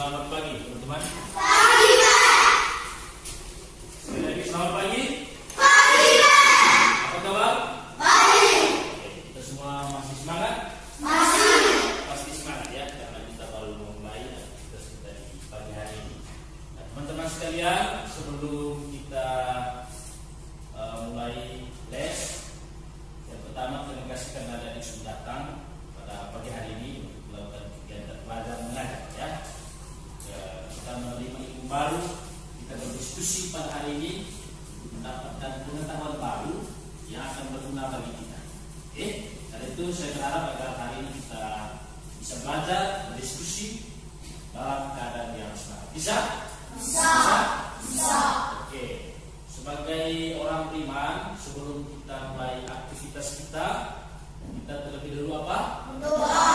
Selamat pagi teman-teman. Pagi, Pak. Sekali lagi selamat pagi. Pagi, Pak. Apa kabar? Baik. Oke, kita semua masih semangat? Masih. Pasti semangat ya, karena kita baru memulai aktivitas kita di pagi hari ini. Nah, teman-teman sekalian, sebelum kita mulai les, yang pertama terima kasih karena ada yang sudah datang pada pagi hari ini untuk melakukan kegiatan belajar mengajar ya. Kita menerima ilmu baru, kita berdiskusi pada hari ini mendapatkan pengetahuan baru yang akan berguna bagi kita. Oke, karena itu saya berharap agar hari ini kita bisa belajar, berdiskusi dalam keadaan yang semangat. Bisa? Bisa. Bisa. Oke, sebagai orang beriman, sebelum kita mulai aktivitas kita terlebih dahulu apa? Berdoa.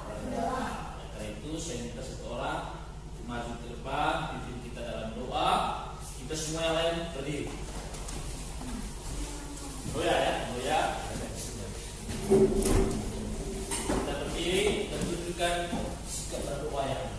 Berdoa. Karena itu saya minta satu orang untuk maju ke depan, pimpin kita dalam doa. Kita semua yang lain berdiri. Doa ya, doa. Kita berdiri, kita tunjukkan sikap berdoa yang benar.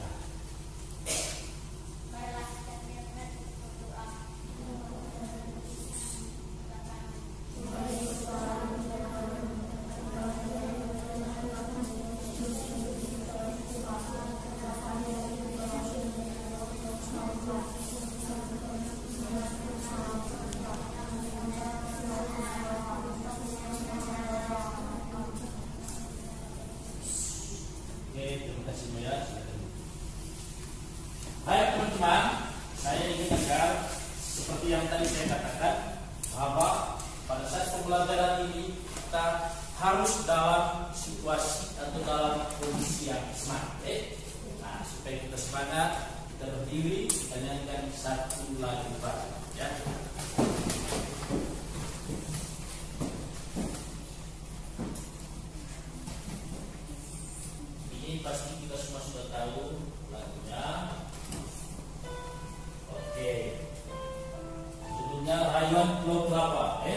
Terima kasih Moya. Baik teman-teman, saya ingin agar seperti yang tadi saya katakan bahwa pada saat pembelajaran ini kita harus dalam situasi atau dalam kondisi yang semangat. Nah, supaya kita semangat, kita berdiri, kita nyanyikan satu lagu baru. Ya. Ini pasti kita semua sudah tahu lagunya. Oke. Judulnya Rayuan Pulau Berapa?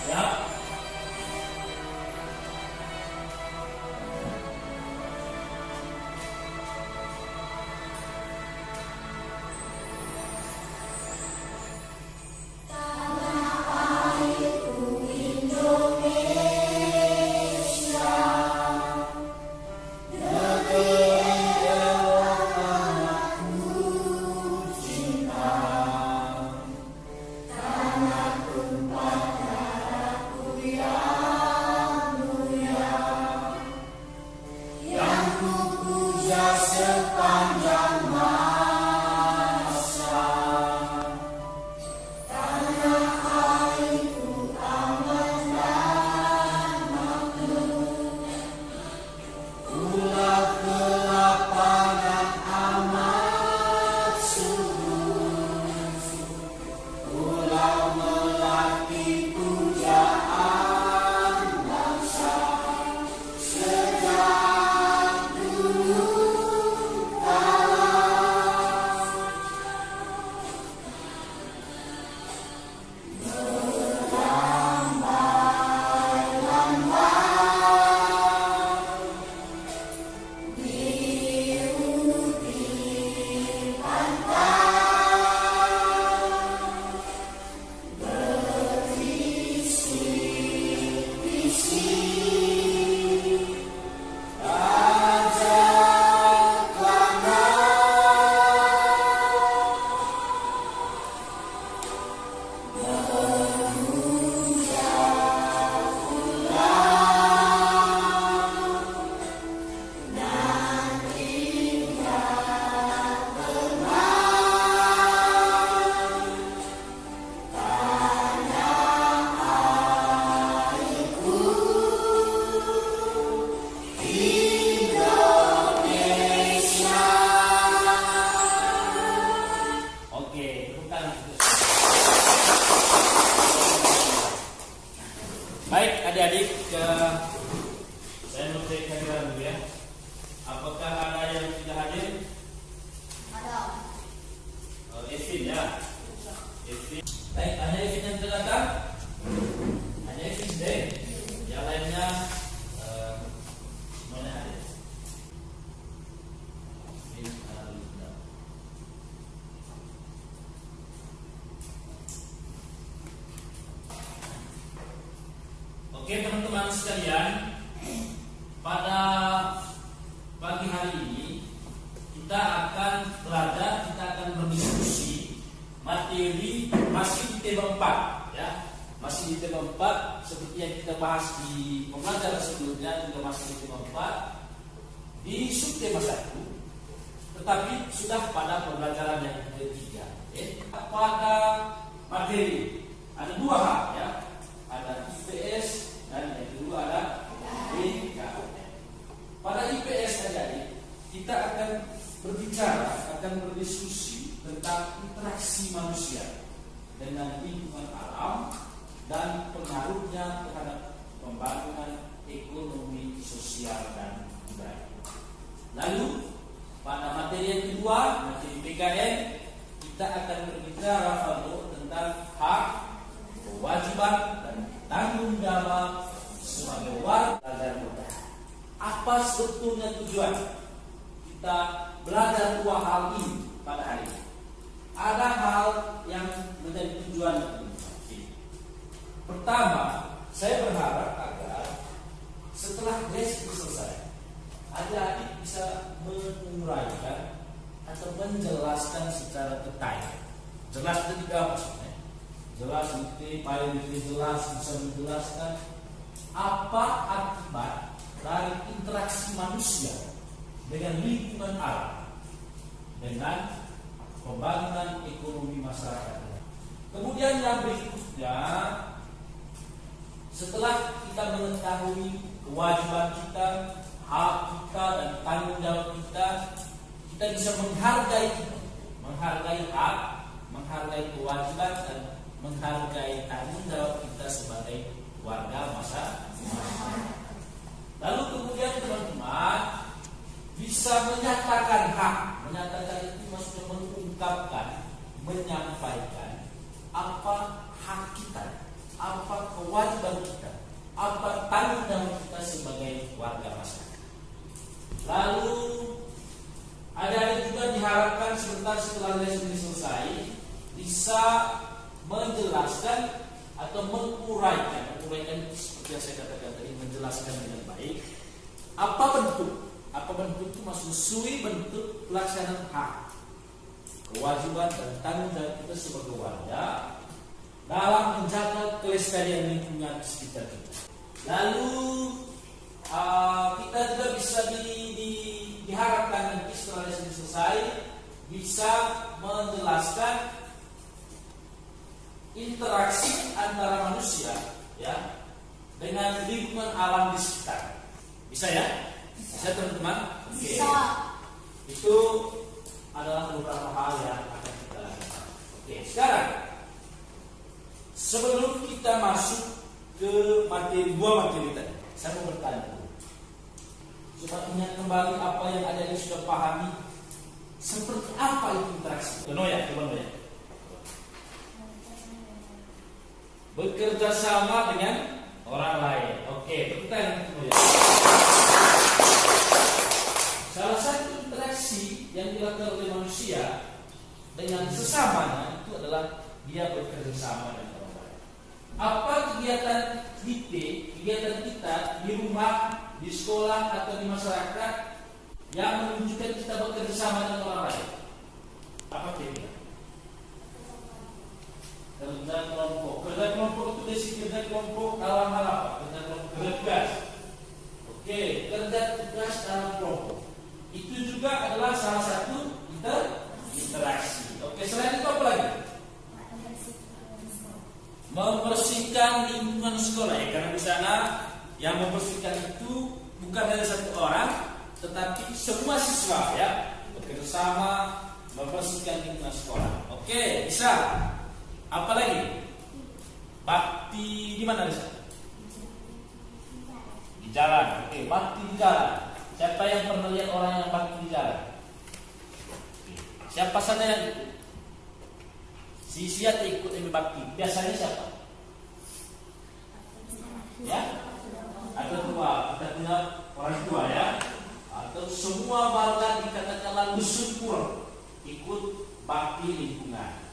Siap? Baik adik-adik, saya mau cek kehadiran dulu ya. Apakah ada yang tidak hadir? Ada. Evin ya. Evin. Baik, ada Evin yang tidak datang? Hanya Evin deh. Yang lainnya Oke teman-teman sekalian, pada pagi hari ini kita akan berdiskusi materi masih di tema 4 ya. Masih di tema 4 seperti yang kita bahas di pembelajaran sebelumnya, juga masih di tema 4 di subtema 1, tetapi sudah pada pembelajaran yang ketiga. Pada materi ada 2 hal ya, ada IPS dan yang kedua ada BKN. Pada IPS tadi kita akan berdiskusi tentang interaksi manusia dengan lingkungan alam dan pengaruhnya terhadap pembangunan ekonomi, sosial dan budaya. Lalu pada materi yang kedua, materi BKN, kita akan berbicara tentang hak, kewajiban dan tanggung jawab sebagai warga negara. Apa sebetulnya tujuan kita belajar 2 hal ini pada hari ini? Ada hal yang menjadi tujuan ini. Pertama, saya berharap agar setelah les ini selesai, adik-adik bisa menguraikan atau menjelaskan secara detail. Jelas ketika maksudnya, jelas paling jelas bisa menjelaskan apa akibat dari interaksi manusia dengan lingkungan alam, dengan pembangunan ekonomi masyarakat. Kemudian yang berikutnya, setelah kita mengetahui kewajiban kita, hak kita dan tanggung jawab kita bisa menghargai hak, menghargai kewajiban dan menghargai tanggung jawab kita sebagai warga masyarakat. Lalu kemudian teman-teman bisa menyatakan hak. Menyatakan itu maksudnya mengungkapkan, menyampaikan apa hak kita, apa kewajiban kita, apa tanggung jawab kita sebagai warga masyarakat. Lalu ada juga diharapkan setelah les ini selesai bisa menjelaskan atau menguraikan seperti yang saya katakan tadi, menjelaskan dengan baik apa bentuk itu maksud sesuai bentuk pelaksanaan hak, kewajiban dan tanggung jawab kita sebagai warga dalam menjaga kelestarian lingkungan sekitar kita. Lalu kita juga bisa diharapkan nanti setelah lesson selesai bisa menjelaskan interaksi antara manusia ya dengan lingkungan alam di sekitar. Bisa ya? Bisa teman-teman? Oke. Itu adalah beberapa hal yang akan kita lakukan. Oke, sekarang sebelum kita masuk ke materi 2 materi tadi, saya mau bertanya dulu. Coba ingat kembali apa yang ada yang sudah pahami. Seperti apa itu interaksi? Coba ya. Bekerja sama dengan orang lain. Oke, pertanyaan kedua. Salah satu interaksi yang dilakukan oleh manusia dengan sesamanya itu adalah dia bekerja sama dengan orang lain. Apa kegiatan kita di rumah, di sekolah atau di masyarakat yang menunjukkan kita bekerja sama dengan orang lain? Apa kira-kira? Kerja kelompok itu basic kerja kelompok dalam hal apa? Kerja kelompok, kerja tugas. Oke, kerja tugas dalam kelompok itu juga adalah salah satu interaksi. Oke, selain itu apa lagi? Membersihkan lingkungan sekolah ya, karena di sana yang membersihkan itu bukan hanya satu orang, tetapi semua siswa ya bekerja sama membersihkan lingkungan sekolah. Oke, bisa. Apa lagi? Bakti di mana bisa? Di jalan. Oke, bakti di jalan. Siapa yang pernah lihat orang yang bakti di jalan? Siapa saja yang ikut? Si siat ikut yang bakti. Biasanya siapa? Ya? Ada 2. Kita punya orang tua ya. Atau semua warga dikatakanlah dusun pura ikut bakti lingkungan.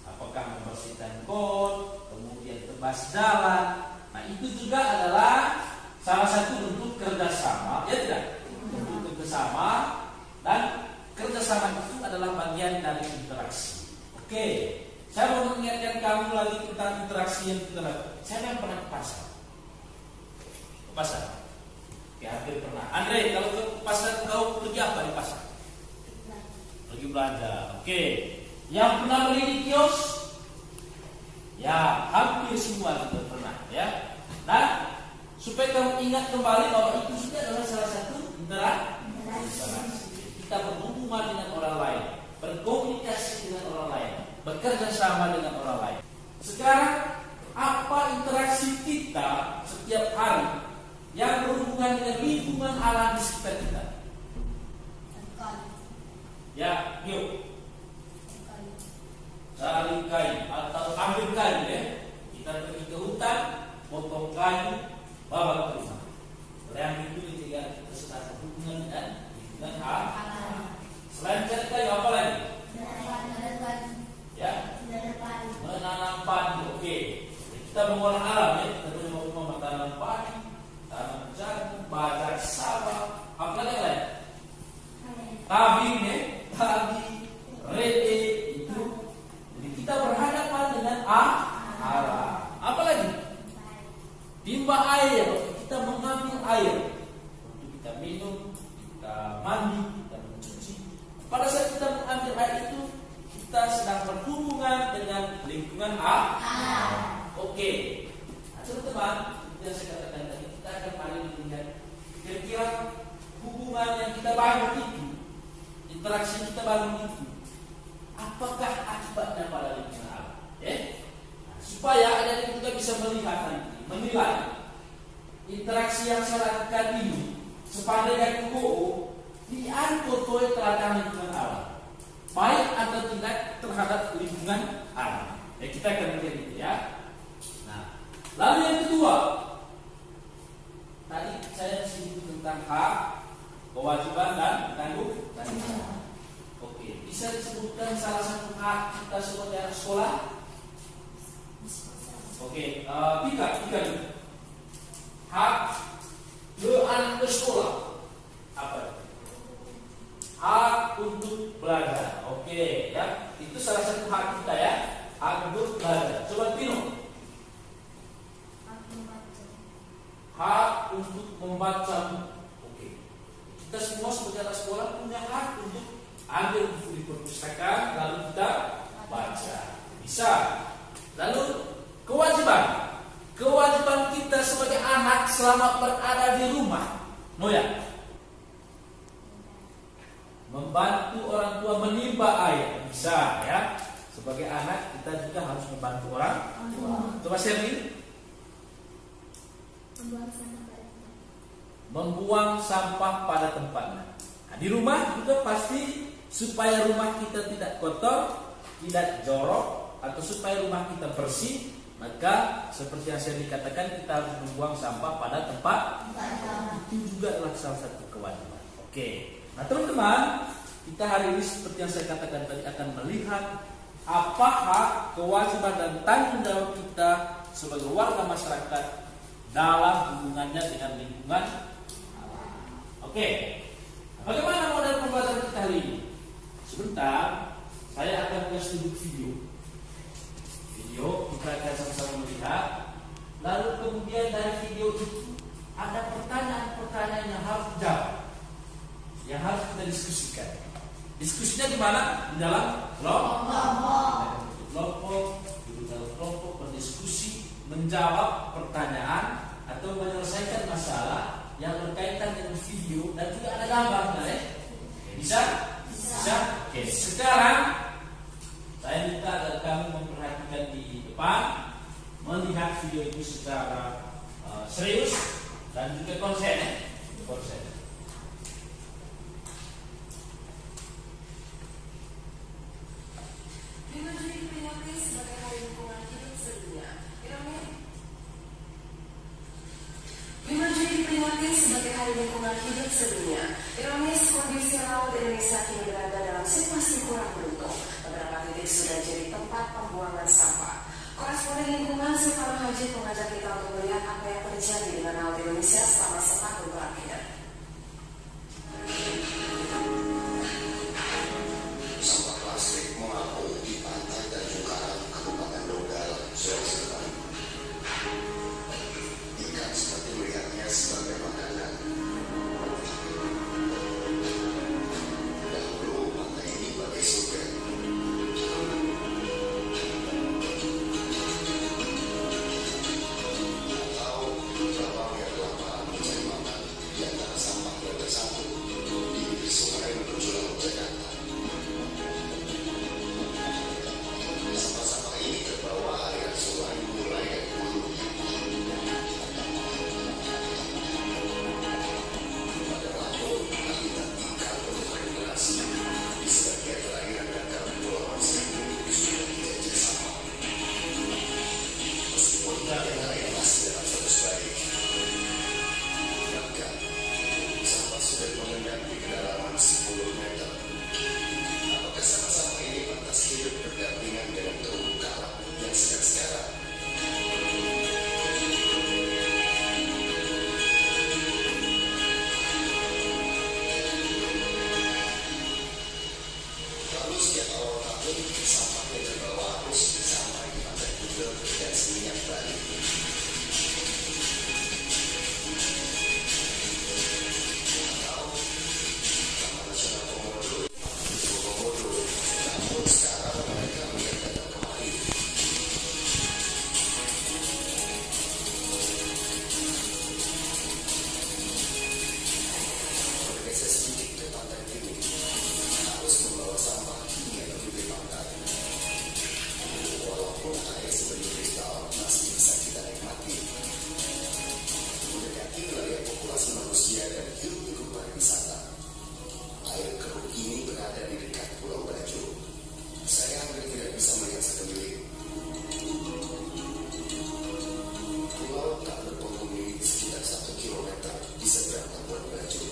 Apakah membersihkan got, kemudian tebas jalan. Nah itu juga adalah salah satu bentuk kerjasama, ya tidak? Bentuk kerjasama, dan kerjasama itu adalah bagian dari interaksi. Oke, saya mau mengingatkan kamu lagi tentang interaksi yang kita lakukan. Saya yang pernah ke pasar. Ke pasar? Ya, hampir pernah. Andre, kalau ke pasar kau pergi apa di pasar? Pergi belanja. Oke. Yang pernah beli di kios? Ya, hampir semua kita pernah. Ya. Nah, supaya kamu ingat kembali bahwa itu juga adalah salah satu interaksi. Kita berhubungan dengan orang lain, berkomunikasi dengan orang lain, bekerja sama dengan orang lain. Sekarang, apa interaksi kita setiap hari yang berhubungan dengan lingkungan alam di sekitar kita? Ya, yuk. Cari kayu atau ambil kayu ya. Kita pergi ke hutan, potong kayu, bawa ke rumah. Yang itu ketika kita sedang berhubungan dengan lingkungan alam. Selain cari kayu apa lagi? Ya, menanam padi. Oke, kita mengolah alam ya. Kita punya rumah menanam padi, tanam jagung, bajak sawah, apa lagi lain? Tabing ya, tabi, rete itu. Jadi kita berhadapan dengan alam. Apa lagi? Timba air. Kita mengambil air untuk kita minum, kita mandi, kita mencuci. Pada saat kita mengambil air itu, kita sedang berhubungan dengan lingkungan alam. Oke. Nah, teman-teman, yang saya katakan tadi, kita akan paling melihat kira-kira hubungan yang kita bangun itu, interaksi yang kita bangun itu, apakah akibatnya pada lingkungan alam? Nah, supaya ada kita bisa melihat nanti, menilai interaksi yang saya lakukan ini sepandai dan kuku diangkut oleh terhadap lingkungan alam, baik atau tidak terhadap lingkungan alam. Kita akan melihat itu ya. Nah, lalu yang kedua, tadi saya singgung tentang hak, kewajiban dan tanggung. Oke, bisa disebutkan salah satu hak kita sebagai anak sekolah? Oke, tiga dulu. Hak anak sekolah apa? Hak untuk belajar. Oke, ya, itu salah satu hak kita ya. Hak untuk belajar. Coba Tino. Hak untuk membaca buku. Oke. Kita semua sebagai anak sekolah punya hak untuk ambil buku di perpustakaan lalu kita baca. Bisa. Lalu kewajiban. Kewajiban kita sebagai anak selama berada di rumah. Noya. Membantu orang tua menimba air. Bisa ya. Sebagai anak kita juga harus membantu orang tua. Coba Sherly. Membuang sampah pada tempatnya. Nah, di rumah juga pasti supaya rumah kita tidak kotor, tidak jorok, atau supaya rumah kita bersih, maka seperti yang saya dikatakan kita harus membuang sampah pada tempat. Itu juga adalah salah satu kewajiban. Oke. Nah teman-teman, kita hari ini seperti yang saya katakan tadi akan melihat apa hak, kewajiban dan tanggung jawab kita sebagai warga masyarakat dalam hubungannya dengan lingkungan. Oke. Bagaimana model pembelajaran kita hari ini? Sebentar, saya akan kasih video. Kita akan sama-sama melihat. Lalu kemudian dari video itu ada pertanyaan-pertanyaan yang harus dijawab, yang harus kita diskusikan. Diskusinya di mana? Di dalam kelompok, di dalam kelompok berdiskusi, menjawab pertanyaan atau menyelesaikan masalah yang berkaitan dengan video dan juga ada gambar, ya? Bisa? Oke. Sekarang saya minta agar kamu memperhatikan di depan, melihat video itu secara serius dan juga konsen. Menjadi peringatan sebagai hari lingkungan hidup sedunia. Ironis, kondisi laut Indonesia kini berada dalam situasi kurang beruntung. Beberapa titik sudah jadi tempat pembuangan sampah. Koresponden lingkungan Silvana Haji mengajak kita untuk melihat apa yang terjadi dengan laut Indonesia selama setahun terakhir. Sampah plastik mengapung di pantai Tanjung Karang, Kabupaten Donggala, Sulawesi Selatan. Ikan seperti melihatnya sebagai makanan. Dahulu pantai ini bagai surga. Atau berapa yang kelaparan mencari makan di antara sampah yang bersatu di sungai menuju laut Jakarta. Sampah-sampah ini terbawa aliran sungai mulai dari hulu. Pada laut, habitat ikan bermigrasi di sebagian perairan dan kepulauan Seribu sudah dijajah sampah. Meskipun yang lain masih dalam status baik, bahkan sampah sudah mengendap di kedalaman 10 meter. Apakah sampah-sampah ini pantas hidup berdampingan dengan terumbu karang yang sedang sekarang? Lalu setiap awal tahun, sampah yang terbawa arus sampai di pantai Kuta dan Seminyak Bali. Atau Taman Nasional Komodo, Komodo, namun sekarang mereka melihat datang kemari. Bergeser sedikit ke pantai Timur, harus membawa sampah hingga ke bibir pantai. Walaupun air seperti kristal masih bisa kita nikmati. Mendekati wilayah populasi manusia dan hiruk-pikuk pariwisata. Air keruk ini berada di dekat Pulau Bajo. Saya hampir tidak bisa melihat sekeliling. Pulau tak berpenghuni sekitar 1 kilometer di seberang Labuan Bajo.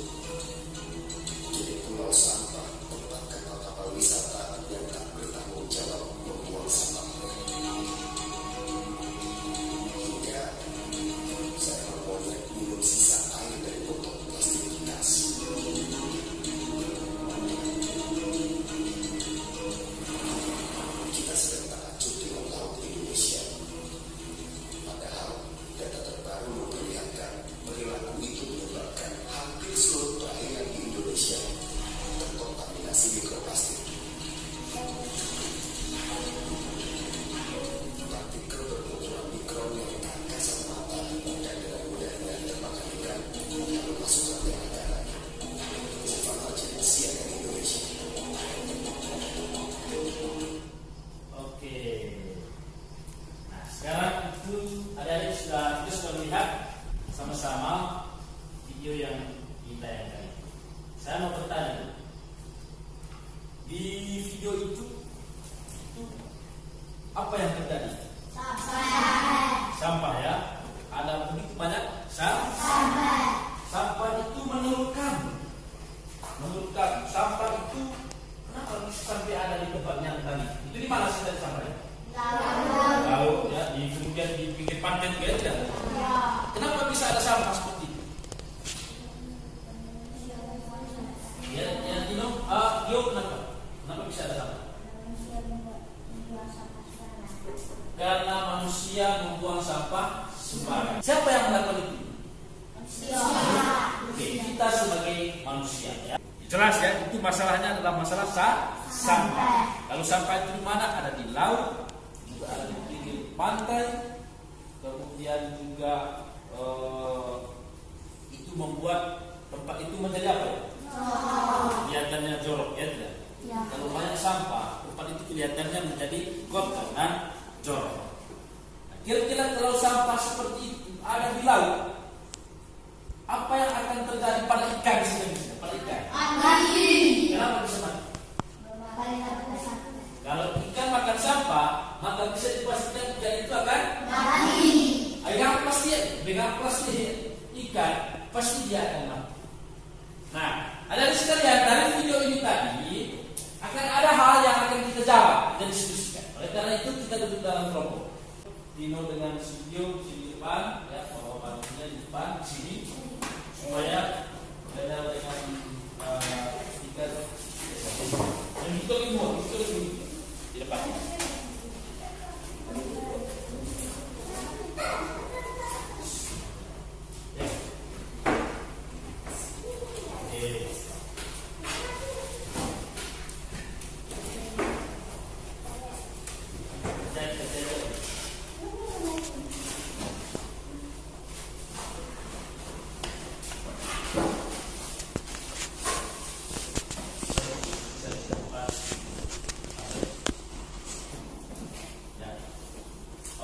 Jadi pulau sampah, tempat kapal-kapal wisata yang tak bertanggung jawab membuang sampah. Hingga saya memotret minum sisa air dari botol plastik bekas. Kita sedang takjub dengan laut Indonesia. Padahal data terbaru memperlihatkan perilaku itu menyebabkan hampir seluruh perairan di Indonesia terkontaminasi mikroplastik. Partikel berukuran mikron yang tak kasat mata dan dengan mudahnya termakan ikan lalu masuk ke dalam darat. Silvana Haji, CNN Indonesia. Oke. Nah, sekarang itu adik-adik sudah melihat sama-sama video yang ditayangkan. Saya mau bertanya, di video itu apa yang terjadi? Sampah ya. Ada begitu banyak sampah. Sampah itu menurunkan. Sampah itu kenapa bisa sampai ada di tempat yang tadi? Itu di mana sih tadi sampahnya? Laut ya, kemudian di pinggir pantai juga ya. Kenapa bisa ada sampah seperti itu? Ya, Tio kenapa? Kenapa bisa ada sampah? Karena manusia membuang sampah sembarangan. Siapa yang melakukan itu? Oke, kita sebagai manusia ya. Jelas ya, itu masalahnya adalah masalah sampah. Lalu sampah itu di mana? Ada di laut, juga ada di pinggir pantai, kemudian juga itu membuat tempat itu menjadi apa? Kelihatannya jorok ya tidak? Kalau banyak sampah, tempat itu kelihatannya menjadi kotor dan jorok. Nah, kira-kira kalau sampah seperti itu ada di laut, apa yang akan terjadi pada ikan di sini? Pada ikan. Kenapa bisa mati? Kalau ikan makan sampah, maka bisa dipastikan ikan itu akan mati. Dengan pasti ikan pasti dia akan mati. Nah, ada sekalian dari video ini tadi akan ada hal yang akan kita jawab dan diskusikan. Oleh karena itu kita duduk dalam kelompok. Dino dengan Sugio di depan, ya, bawa palunya di depan, di sini, supaya beda dengan stiker. Yang itu lagi di depan.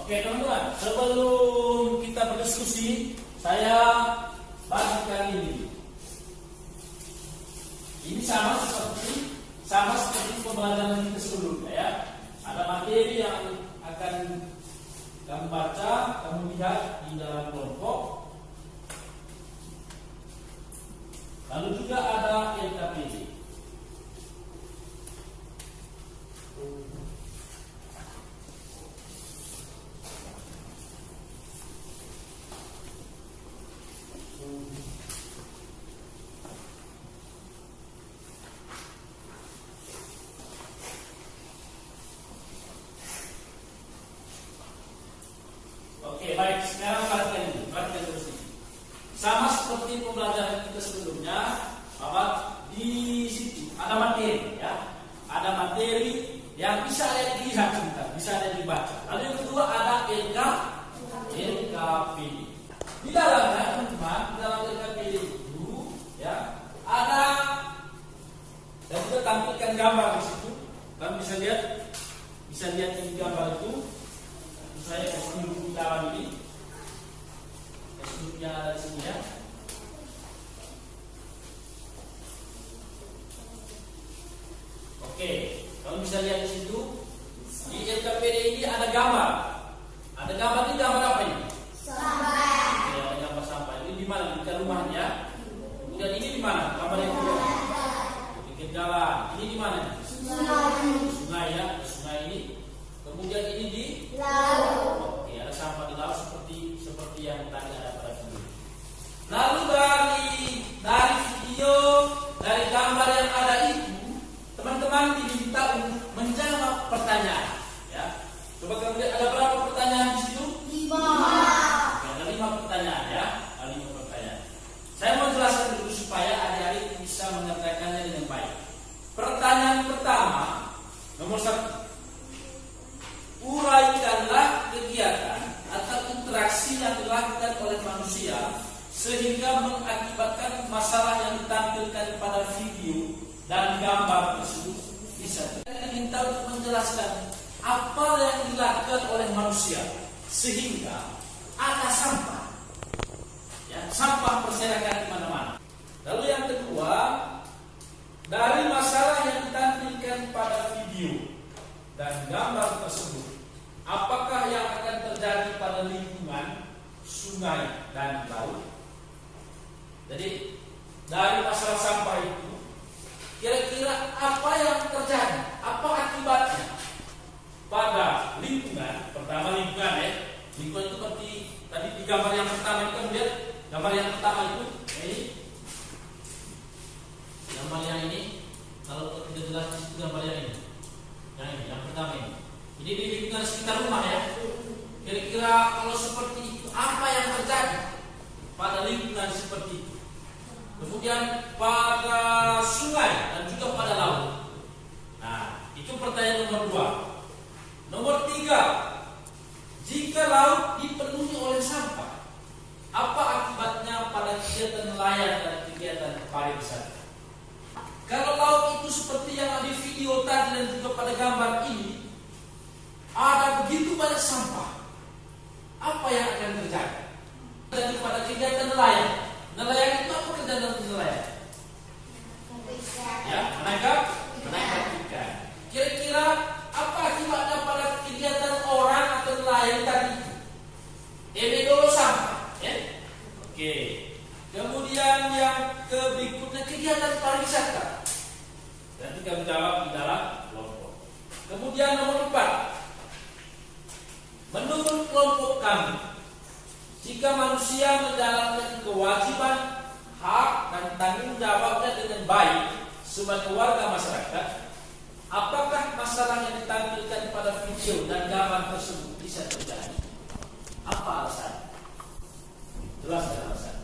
Oke teman-teman, sebelum kita berdiskusi, saya bagikan ini. Ini sama seperti pembelajaran kita sebelumnya ya. Ada materi yang akan kamu baca, kamu lihat di dalam kelompok. Lalu juga ada LKPD. Oke, baik. Sekarang perhatikan terus ini. Sama seperti pembelajaran kita sebelumnya, bahwa di situ ada materi, ya. Ada materi yang bisa dilihat sebentar, bisa dibaca. Lalu yang kedua ada LKPD. Di dalamnya, teman-teman, di dalam LKPD itu, ya, ada dan juga tampilkan gambar di situ. Kamu bisa lihat di gambar itu. Saya kasih dulu di dalam ini, kasih ada di sini ya. Oke, kalau bisa lihat di situ, di LKPD ini ada gambar. Ada gambar ini, gambar apa ini? Sampah. Oke, ada gambar sampah. Ini di mana? Di rumahnya. Kemudian ini di mana? Gambar yang kedua. Di pinggir jalan. Ini di mana? Sungai ya, sungai ini. Kemudian ini di Laut. Oke, ada sampah di laut seperti yang tadi ada pada video. Lalu dari video, dari gambar yang ada itu, teman-teman diminta untuk menjawab pertanyaan. Ya, coba kamu lihat ada berapa pertanyaan di situ? 5. Oke, ada 5 pertanyaan ya, ada 5 pertanyaan. Saya mau jelaskan dulu supaya adik-adik bisa mengerjakannya dengan baik. Pertanyaan pertama, nomor 1. Uraikanlah kegiatan atau interaksi yang dilakukan oleh manusia sehingga mengakibatkan masalah yang ditampilkan pada video dan gambar tersebut. Bisa diminta untuk menjelaskan apa yang dilakukan oleh manusia sehingga ada sampah, ya, sampah berserakan di mana-mana. Lalu yang kedua, dari masalah yang ditampilkan pada video dan gambar tersebut, apakah yang akan terjadi pada lingkungan sungai dan laut? Jadi dari masalah sampah itu, kira-kira apa yang terjadi? Apa akibatnya pada lingkungan? Pertama lingkungan ya, lingkungan itu seperti tadi di gambar yang pertama itu kan lihat gambar yang pertama itu, ini gambar yang ini. Kalau tidak jelas itu gambar yang ini. Yang pertama ini. Ini di lingkungan sekitar rumah ya. Kira-kira kalau seperti itu, apa yang terjadi pada lingkungan seperti itu? Kemudian pada sungai dan juga pada laut. Nah, itu pertanyaan nomor 2. Nomor 3, jika laut dipenuhi oleh sampah, apa akibatnya pada kegiatan nelayan dan kegiatan pariwisata? Kalau laut itu seperti yang ada di video tadi dan juga pada gambar ini, ada begitu banyak sampah, apa yang akan terjadi? Jadi pada kegiatan nelayan, nelayan itu apa kegiatan nelayan? Ya, menangkap ikan. Kira-kira apa akibatnya pada kegiatan orang atau nelayan tadi itu? Ini dulu sampah, ya? Oke. Kemudian yang berikutnya kegiatan pariwisata. Nanti kami jawab di dalam kelompok. Kemudian nomor 4. Menurut kelompok kami, jika manusia menjalankan kewajiban, hak, dan tanggung jawabnya dengan baik sebagai warga masyarakat, apakah masalah yang ditampilkan pada video dan gambar tersebut bisa terjadi? Apa alasan? Jelas alasan.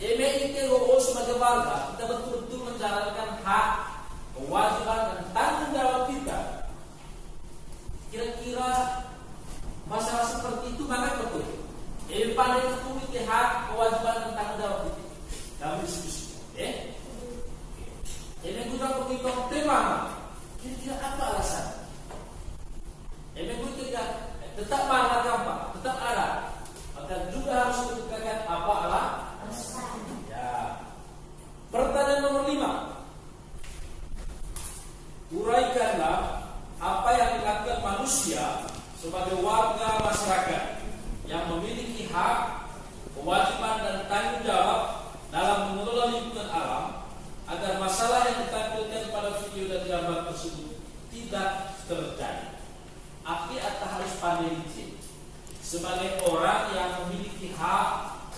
MITO sebagai warga, kita betul-betul menjalankan hak, kewajiban, dan tanggung jawab kita. Kira-kira masalah seperti itu mana betul? Pandai memiliki hak, kewajiban, dan tanggung jawab itu. Kami diskusi. Ini juga menghitung tema. Kira-kira apa alasan? Ini juga tetap marah gampang, tetap ada. Maka juga harus menunjukkan apa alasan. Ya. Pertanyaan nomor 5. Uraikanlah apa yang dilakukan manusia sebagai warga masyarakat yang memiliki hak, kewajiban, dan tanggung jawab dalam mengelola lingkungan alam agar masalah yang ditampilkan pada video dan gambar tersebut tidak terjadi. Api atau harus pandai licin sebagai orang yang memiliki hak,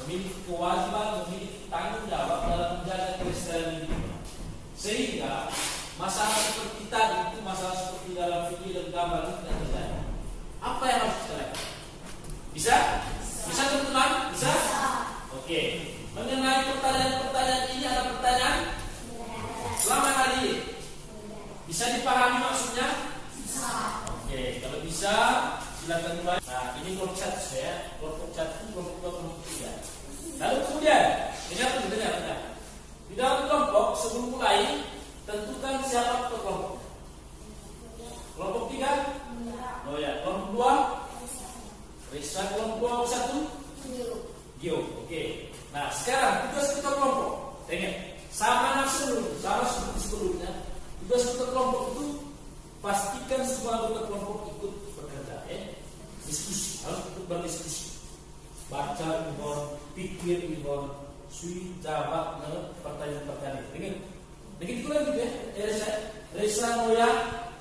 memiliki kewajiban, memiliki tanggung jawab dalam menjaga kelestarian lingkungan, sehingga masalah seperti tadi itu, masalah seperti dalam video dan gambar itu tidak terjadi. Apa yang harus kita lakukan? Bisa? Bisa teman-teman? Bisa? Oke. Mengenai pertanyaan-pertanyaan ini, ada pertanyaan? Selamat hari ini. Bisa dipahami maksudnya? Bisa. Oke, kalau bisa silakan mulai. Nah, ini kelompok 1 ya. Kelompok 1, kelompok 2, kelompok 3. Lalu kemudian, dengar. Di dalam kelompok sebelum mulai tentukan siapa kelompok. Kelompok 3? Oh ya, kelompok 2? Risa. Kelompok 1? Gio. Oke. Nah, sekarang tugas kita kelompok. Ingat, sama seperti sebelumnya. Tugas kita kelompok itu pastikan semua anggota kelompok ikut bekerja. Diskusi, harus ikut berdiskusi. Baca, pikir, jawab pertanyaan-pertanyaan. Ingat itu lagi ya. Risa, Noya.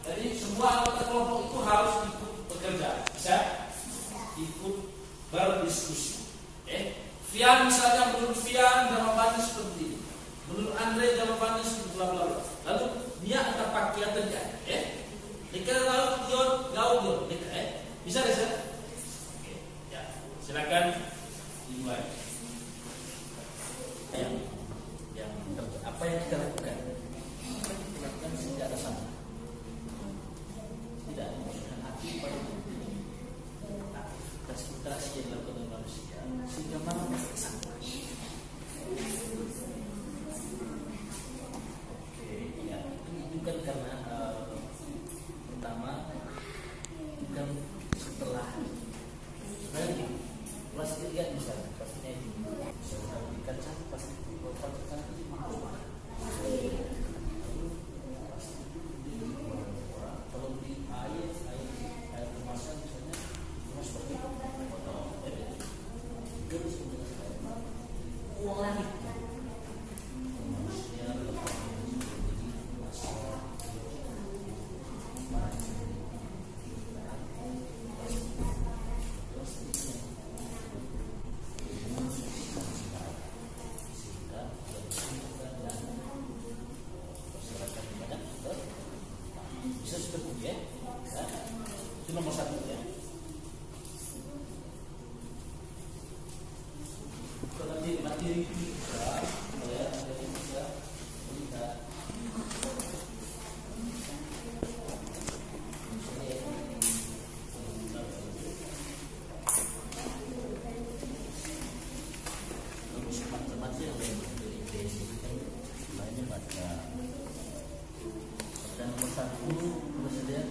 Jadi semua anggota kelompok itu harus ikut bekerja. Bisa? Ikut berdiskusi. Fian misalnya, menurut Fian jawabannya seperti ini. Menurut Andre jawabannya seperti bla bla bla. Lalu dia akan pakai terjadi. Jika lalu gaul, bisa Risa? Oke, ya. Silakan dimulai. Apa yang kita lakukan? Tidak ada sama. Tidak ada maksudkan hati pada aktivitas yang dilakukan oleh manusia sehingga malah sama. Oke, ya itu kan karena pertama bukan setelah sebenarnya kelas 3 misalnya pastinya ini bisa diberikan satu pasti kalau di air kemasan misalnya seperti terus uang lagi manusia bisa seperti ya. Itu nomor 1 ya. Kalau materi bisa, ya, jadi bisa melihat. Teman-teman yang dari basic kan lainnya baca. Dan nomor 1 bersedia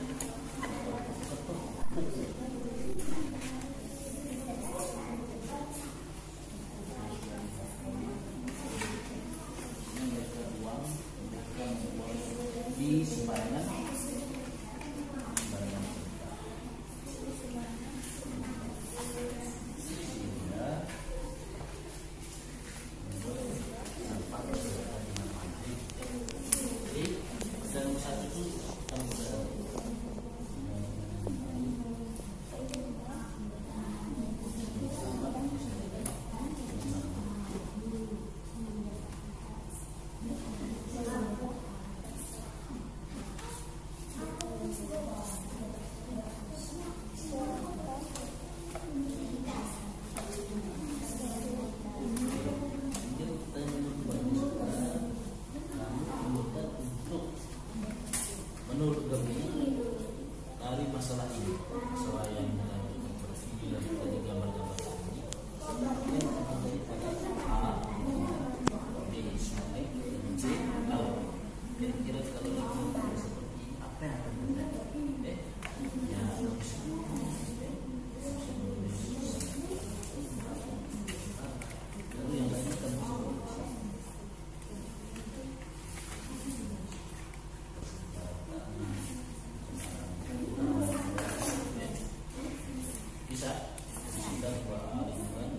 bisa sudah lingkungan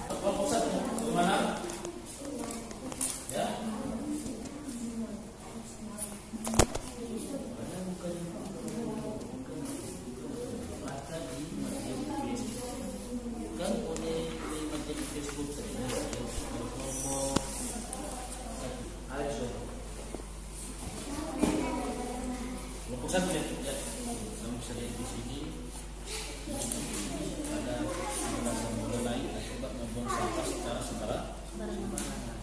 kelompok satu bagaimana ya baca di Facebook kan oleh materi Facebook saya kelompok Alex kelompok satu ya kamu bisa lihat di sini ada pembahasan mulai akibat membuang sampah secara sembarangan.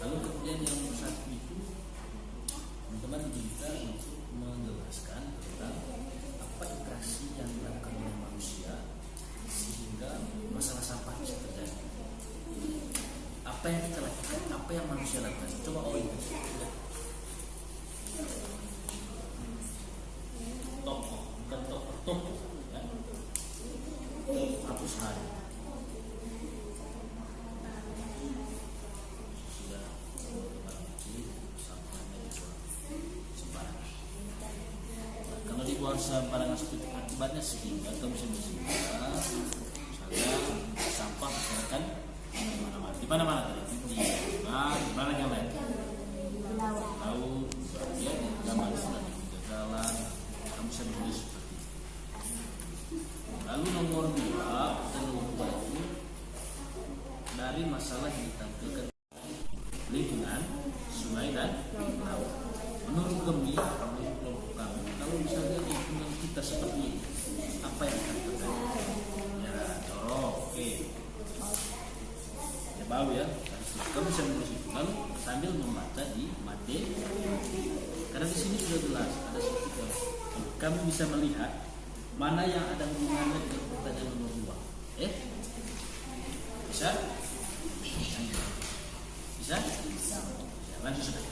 Lalu kemudian yang satu itu teman-teman diminta untuk menjelaskan tentang apa interaksi yang dilakukan oleh manusia sehingga masalah sampah bisa terjadi. Apa yang kita lakukan, apa yang manusia lakukan. Coba itu. Tokoh, bukan tokoh. Hapus hari sudah sampahnya dibuang sembarangan. Kalau dibuang sembarangan seperti akibatnya sehingga kamu misalnya sampah misalkan di mana-mana tadi di mana yang lain laut ya zaman sudah di jalan kamu bisa menulis seperti itu. Lalu nomor 2 dan nomor 2 itu dari masalah yang ditampilkan lingkungan, sungai dan laut. Menurut kami, kalau misalnya lingkungan kita seperti ini, apa yang akan terjadi? Ya, corok, oke. Ya bau ya. Kamu bisa menulis itu. Lalu sambil membaca di materi, karena di sini sudah jelas ada seperti kamu bisa melihat mana yang ada hubungannya dengan pertanyaan nomor 2. Bisa? Bisa? Ya, lanjut sudah.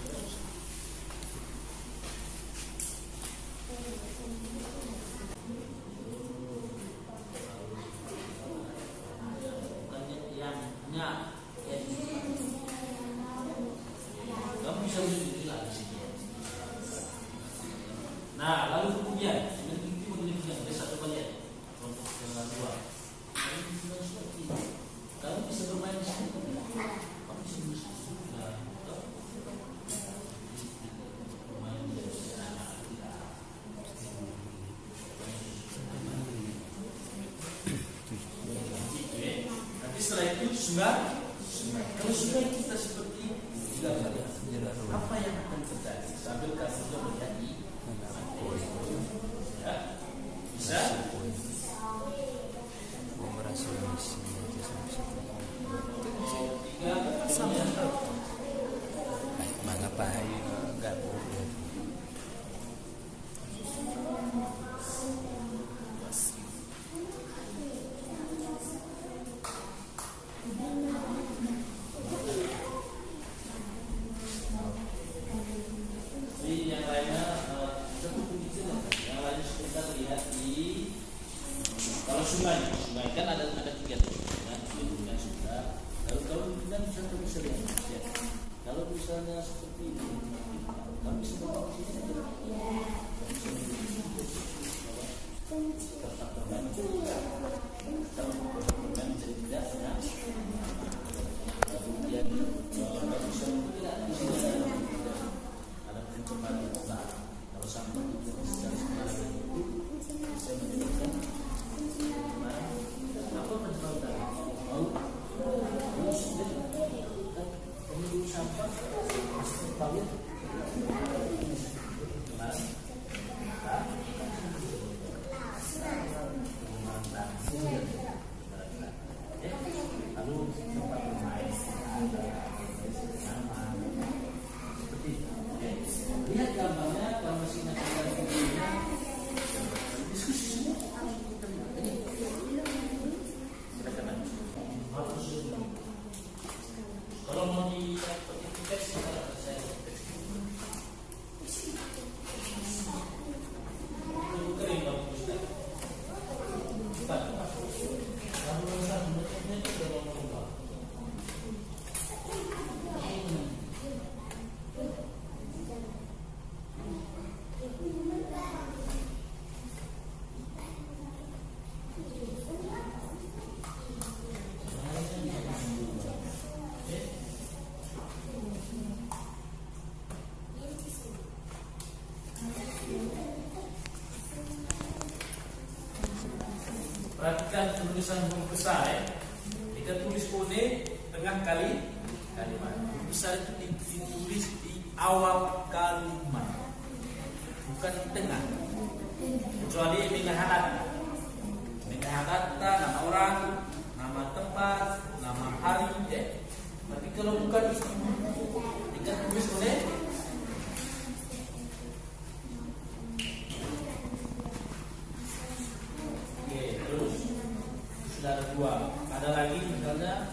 Kamu bisa lihat di sini. Nah, lalu kemudian satu kalian kelompok yang kedua kalau bisa bermain di sini kamu bisa bermain di nanti setelah itu sungai kalau sungai kita seperti apa yang akan terjadi sambil kamu sudah menjadi ya bisa mengapa enggak boleh yang lainnya yang lain kita lihat di kalau sungai kan ada 3 tuh kan yang sudah kalau kita bisa lihat ya. Kalau misalnya seperti ini kami bisa bawa di sini ada pencemaran kalau sampah itu secara sembarangan itu bisa menyebabkan apa penyebabnya pemilu sampah bawah Perhatikan penulisan huruf besar ya. Kita tulis kode tengah kalimat. Huruf besar itu ditulis di awal kalimat, bukan di tengah. Kecuali minahadata, nama orang, nama tempat, nama hari ya. Tapi kalau bukan itu, kita tulis kode. Sudah ada 2. Ada lagi misalnya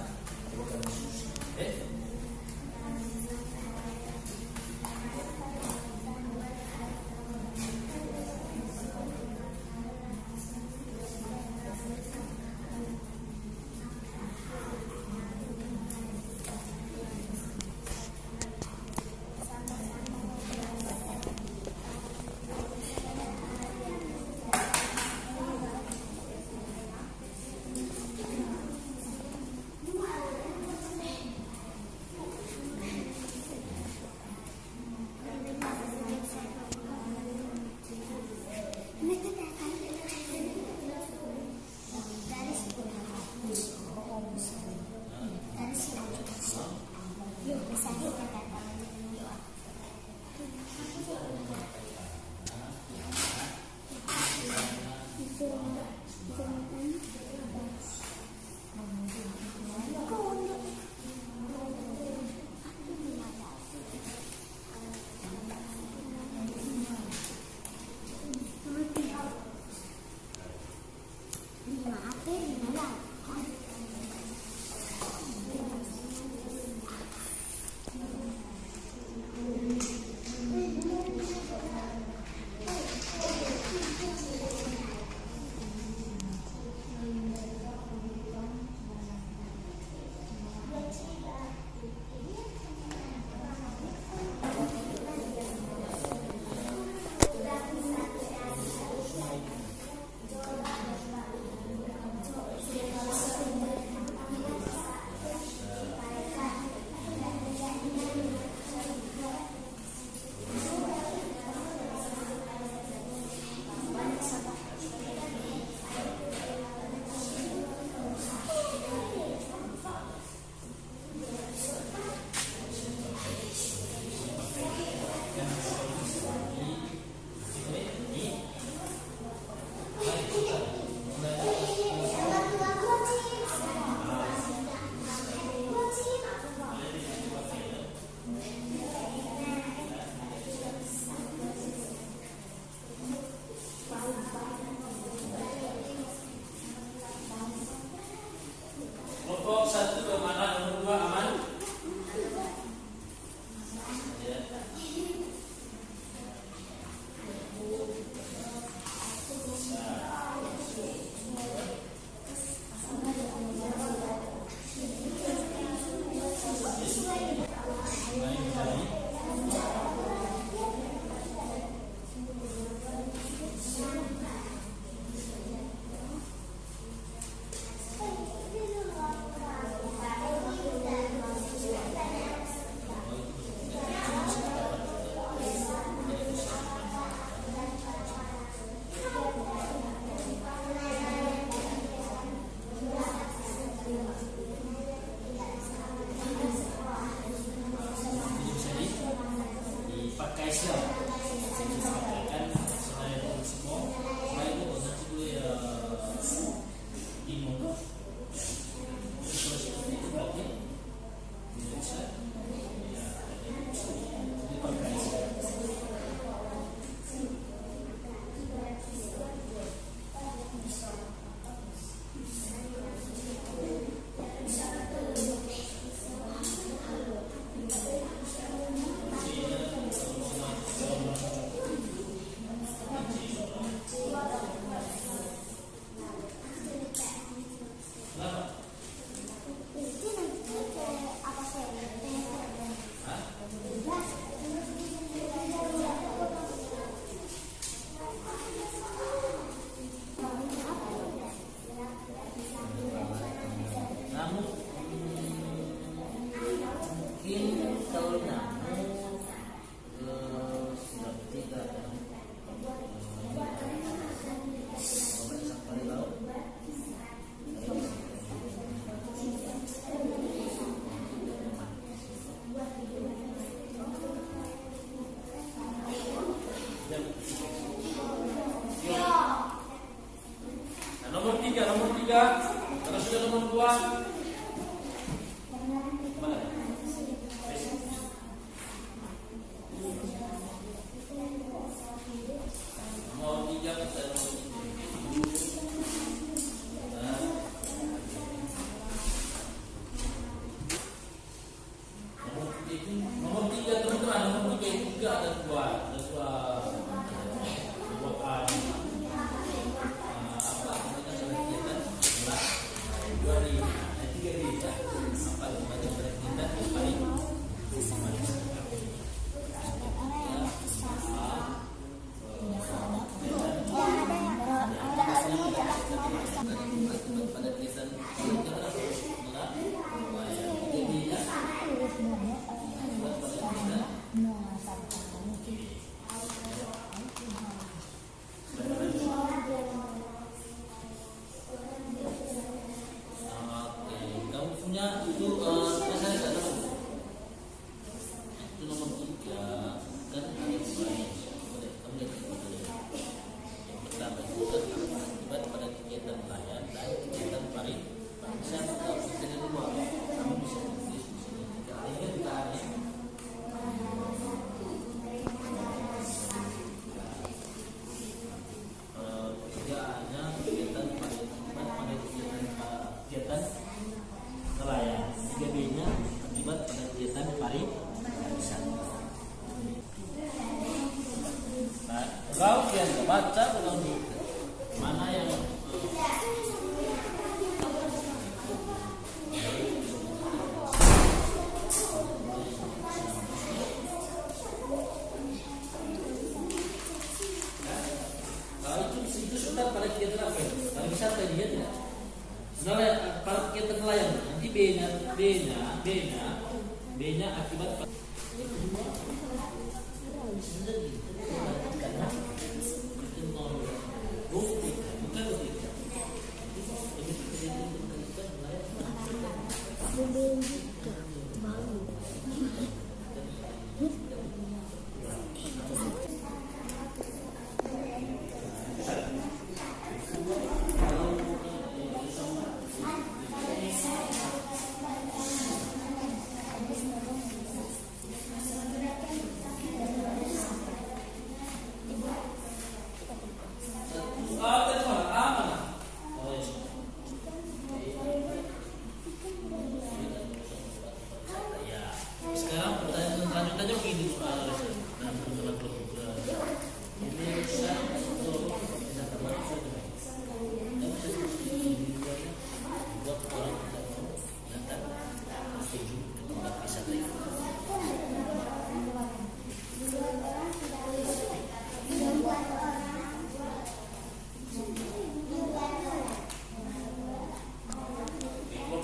3, karena sudah nomor 2. Mana? Nomor 3 kita nomor 3 teman-teman, nomor 3 itu juga ada dua A. Itu saya nggak tahu. Itu nomor 3 kan ada dua nih. Kamu lihat itu. Yang pertama itu akibat pada kegiatan nelayan dan kegiatan pariwisata. Kalau kita di luar, kamu bisa tulis di sini. Ini kan kita ada. Kerjaannya kegiatan pariwisata pada kegiatan nelayan. 3B-nya akibat pada kegiatan pariwisata. Nah, kalau yang baca belum mana yang itu sudah pada kegiatan apa? Pariwisata dia tidak. Sebenarnya pada kegiatan nelayan nanti B-nya akibat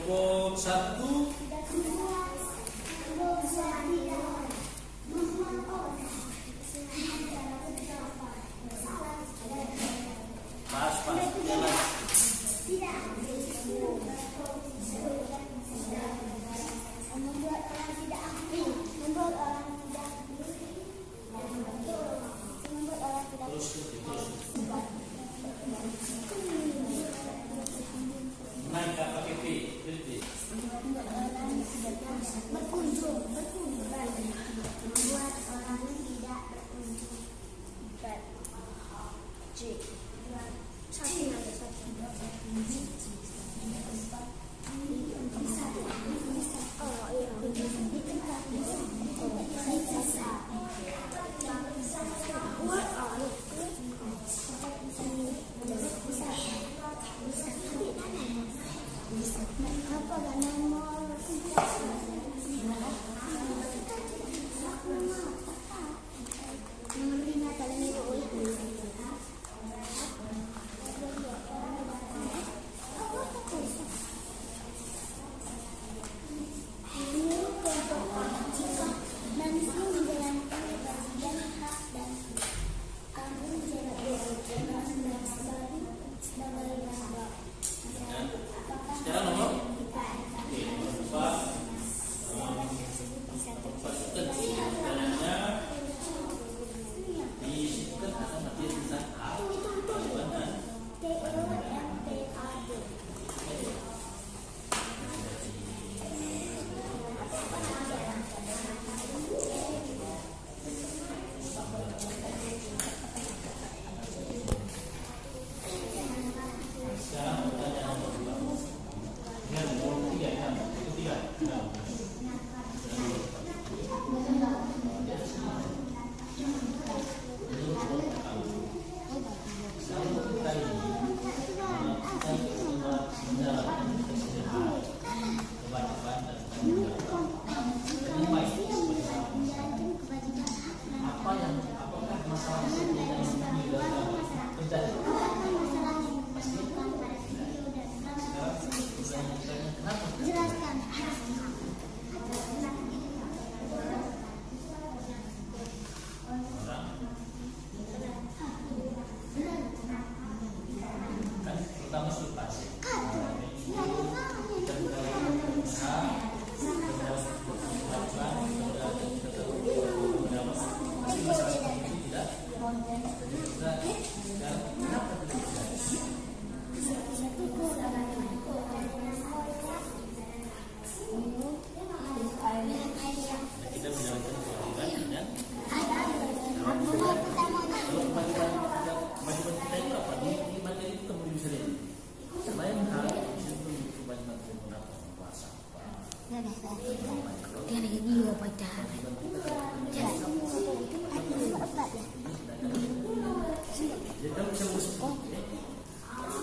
kelompok 1 naik KPP membuat orang tidak berkunjung membuat orang tidak berkunjung. C.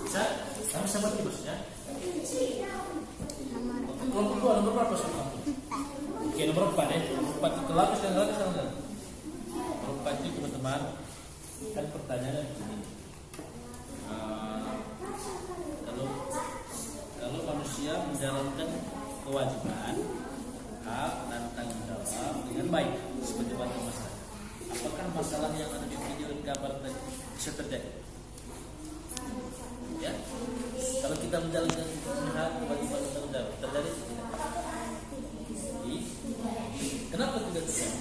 Bisa? Kamu bisa berarti bosnya. Nomor Kelompok dua nomor berapa soal kamu? Oke, nomor 4 ya. Nomor 4 itu lapis dan lapis sama. Nomor 4 itu teman-teman kan pertanyaannya begini. Kalau manusia menjalankan kewajiban, hak dan tanggung jawab dengan baik sebagai warga masyarakat, apakah masalah yang ada di video gambar tadi bisa terjadi? Ya, kalau kita menjalankan hak kewajiban dan tanggung jawab terjadi atau tidak? Kenapa tidak terjadi?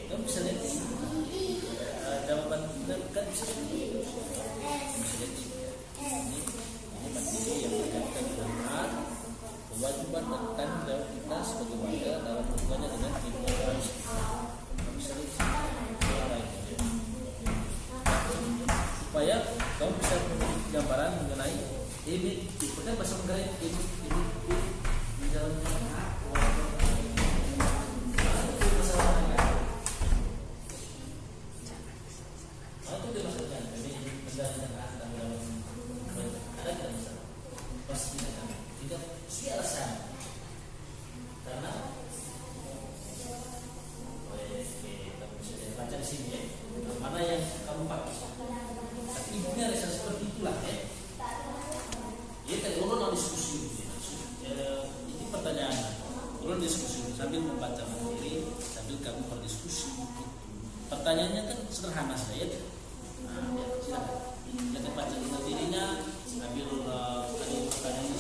Kamu bisa lihat jawaban kan bisa lihat ini materi yang berkaitan dengan kewajiban dan tanggung jawab kita sebagai warga dalam hubungannya dengan lingkungan manusia. Kamu bisa lihat supaya kamu bisa memiliki gambaran mengenai ini kan bahasa negara ini menjalankan hak mana yang kamu pakai? Ibunya rasa seperti itulah ya. Ya tadi ulun diskusi. Ini pertanyaan. Ulun diskusi sambil membaca materi, sambil kamu berdiskusi. Pertanyaannya kan sederhana saja. Nah, ya, silakan. Kita baca materinya sambil tadi pertanyaannya.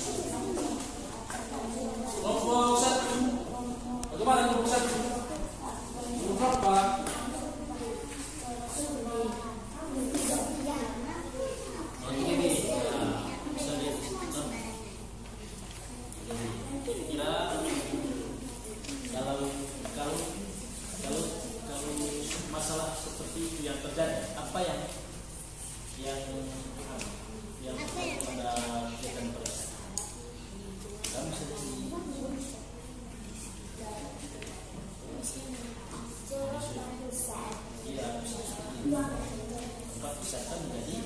Kelompok 1. Bagaimana kelompok 1? Kelompok apa? Masalah seperti itu yang terjadi, apa yang pada kegiatan periksa kamu sedih iya bisa seperti itu. Tempat wisata menjadi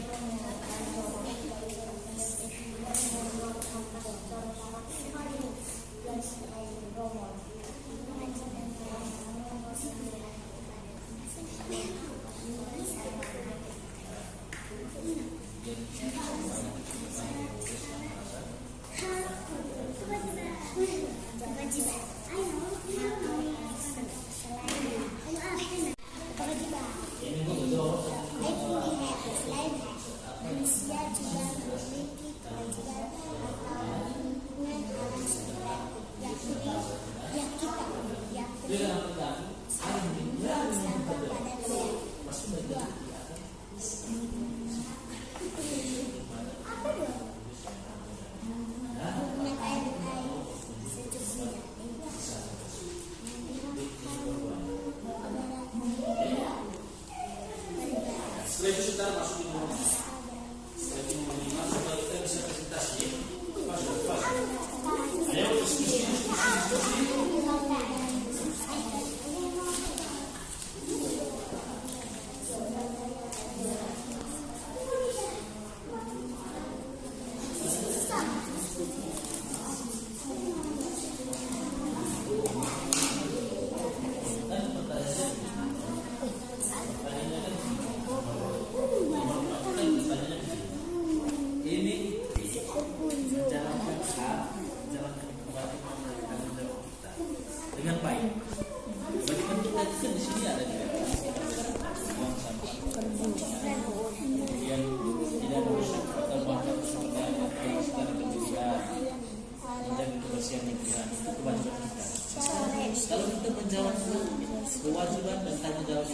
manusia juga memiliki kewajiban atau hubungan dengan sekitar yang kita pada kedua. Apa dong? Menggunakan air secukupnya. setelah itu kita masuk di rumah. Setelah itu masuk kita bisa presentasi. Pas. Ayo diskusi. Dengan baik. Bagaimana kita kan di sini ada buang sampah, kemudian tidak merusak atau bahkan secara kebersihan, menjaga kebersihan lingkungan itu kewajiban kita. Kalau kita menjalankan kewajiban dan tanggung jawab,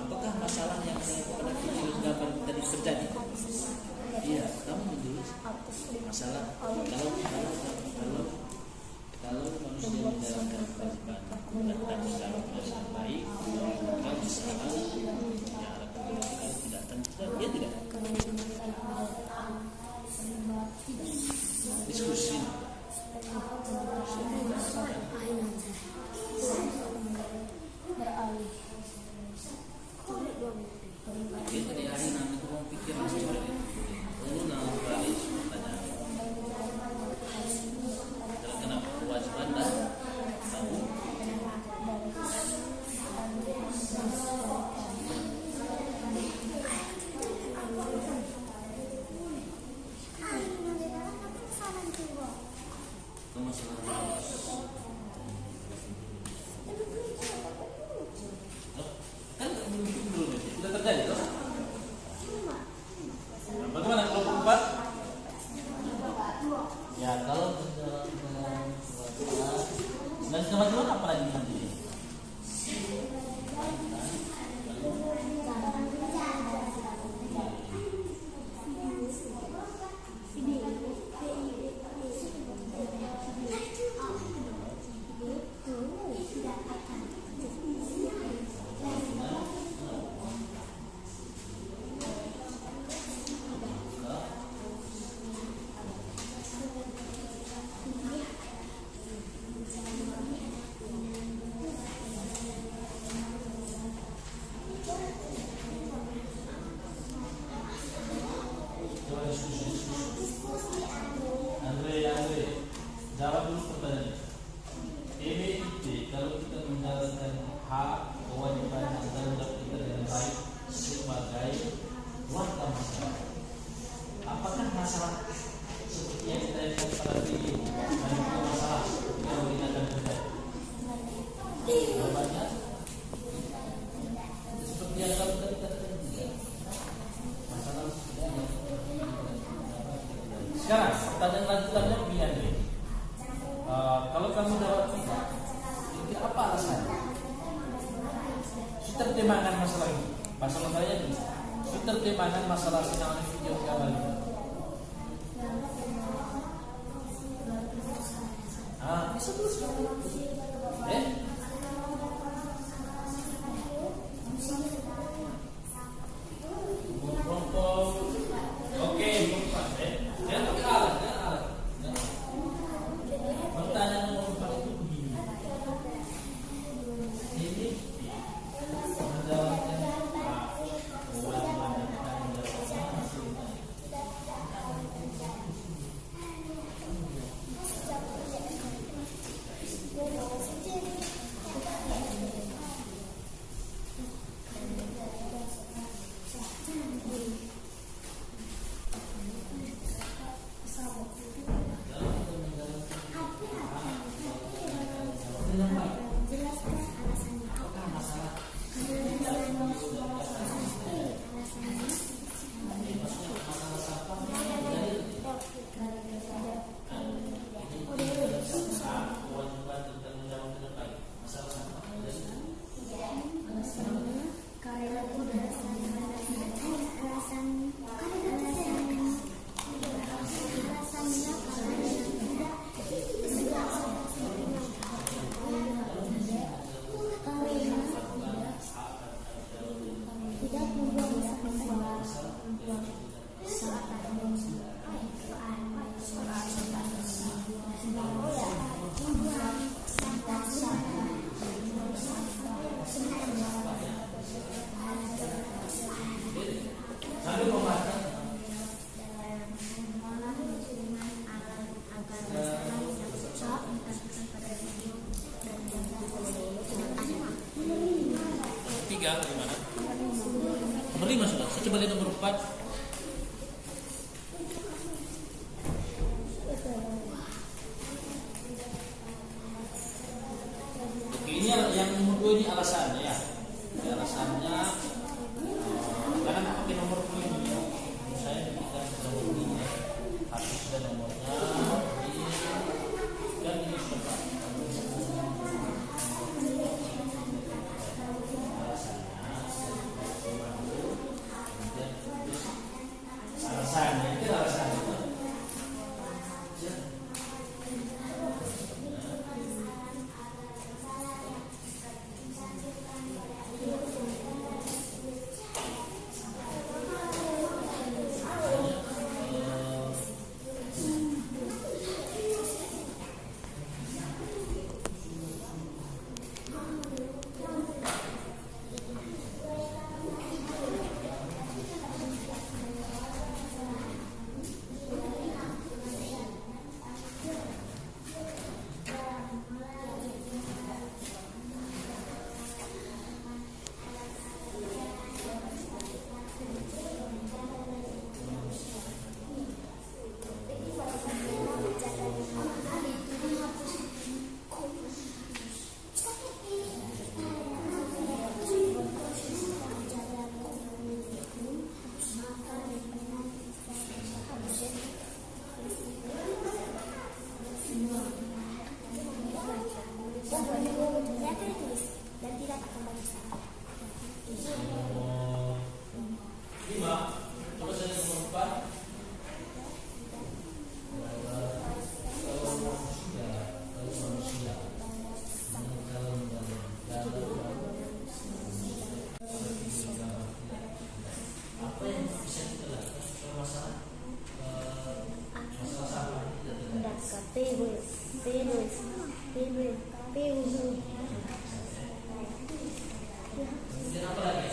apakah masalah yang pada pikiran gambar tadi terjadi? Iya, kamu menulis masalah kalau manusia menjalankan kewajiban dan tanggung jawab dengan baik, maka masalah yang ada kewajiban tidak terjadi. Ya tidak. Diskusi. Beralih. mencintai warga masyarakat. Apakah masalah seperti yang kita lihat pada diri ini ada masalah yang berkaitan dengan jawabannya seperti yang tadi kita katakan tidak. Masalah sekarang pertanyaan lanjutannya begini. Kalau kamu jawab tidak, kira apa alasannya? Kita terjemahkan masalah ini. Masalah saya ini. Kita terjemahkan masalah sinangan video gambar ini. Bisa terus. Oke, pertanyaan nomor 4 itu begini. Ini menjawabnya Jelaskan alasannya. Tidak membuang sampah sambil memakan tiga gimana? Nomor 5 sudah. Saya coba lihat nomor 4. Oke, ini yang nomor 2 ini alasannya ya. Ini alasannya karena pakai nomor ini ya. Saya berikan nomor ini ya. Hapus sudah nomornya. Dan ini sudah alasannya itu alasannya. Dan tidak akan banyak sampah. 5. Coba saya nomor 4. Apa yang bisa kita lakukan soal masalah sampah ini? Apa lagi?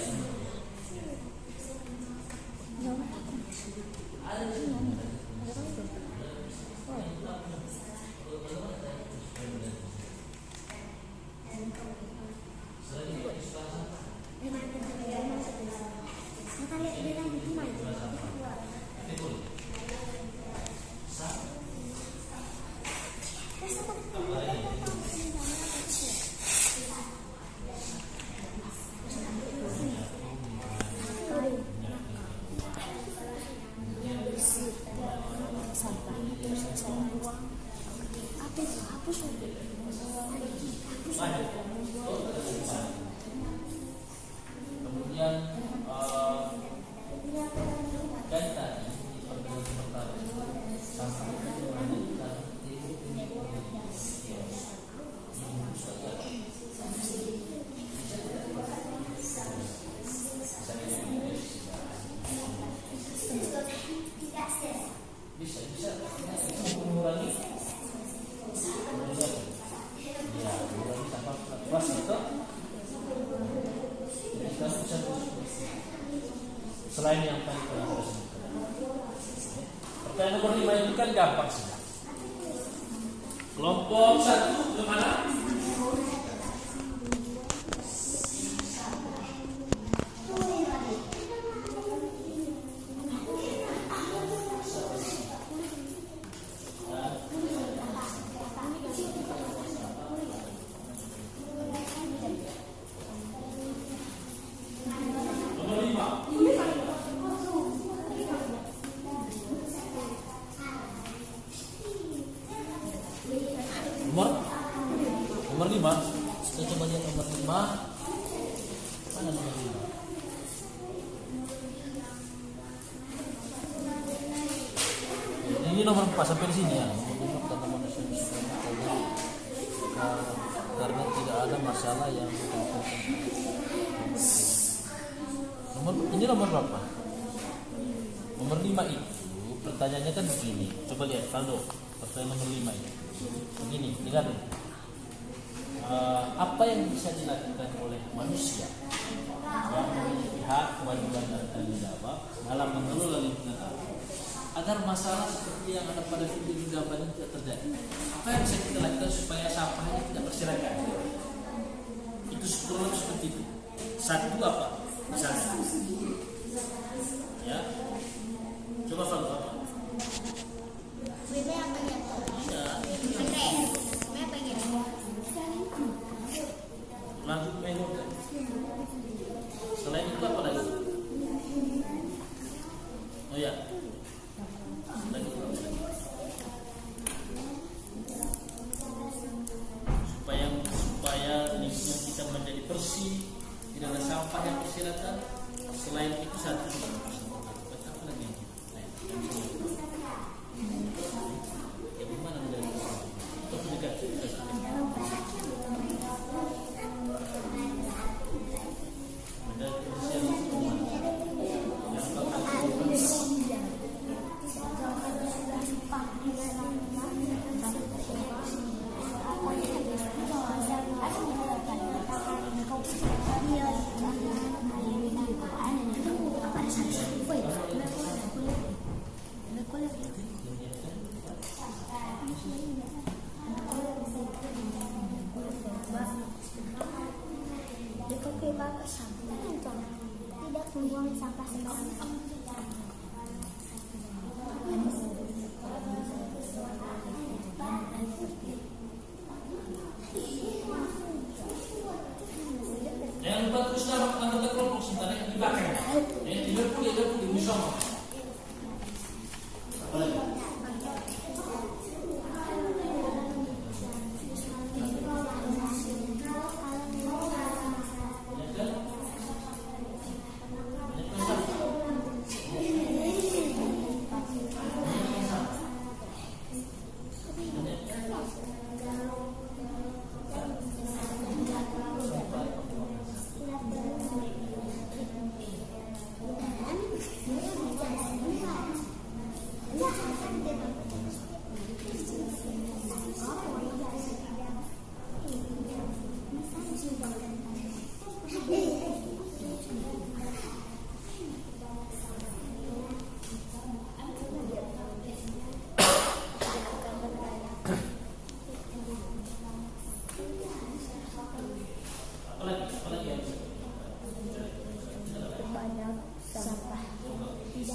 Kita lihat bilang itu maju. Terus apa? Apa itu? Hapus. Kemudian kan tadi di pertemuan pertama sampah itu ada di dalam bisa mengurangi mengurangi sampah plastik itu. Jadi kamu bisa selain yang tadi telah saya sebutkan. Pertanyaan nomor 5 itu kan gampang sih. Kelompok 1 belum ada. Nomor 5. Kita coba lihat nomor 5. Mana nomor 5? Ini nomor 4 sampai di sini ya. Karena tidak ada masalah yang ini nomor berapa? Nomor 5 itu pertanyaannya kan begini. Coba lihat Faldo. Pertanyaan nomor 5 itu. Begini, lihat. Apa yang bisa dilakukan oleh manusia yang memiliki hak, kewajiban dan tanggung jawab dalam mengelola lingkungan alam agar masalah seperti yang ada pada video di gambar ini tidak terjadi? Apa yang bisa kita lakukan supaya sampahnya tidak berserakan? Itu sebetulnya seperti itu. Satu apa? Misalnya, ya, coba Faldo apa? Lagu melodi. Selain itu apa lagi? Oh ya. Selain itu apa lagi? Supaya lingkungan kita menjadi bersih, tidak ada sampah yang berserakan. Selain itu satu apa lagi? Ya bagaimana menjadi untuk dekat. Tidak membuang sampah sembarangan. Jangan lupa terus anggota kelompok sebentar yang di belakang. Tidak boleh di musola. Apa lagi? Banyak sampah. Tadi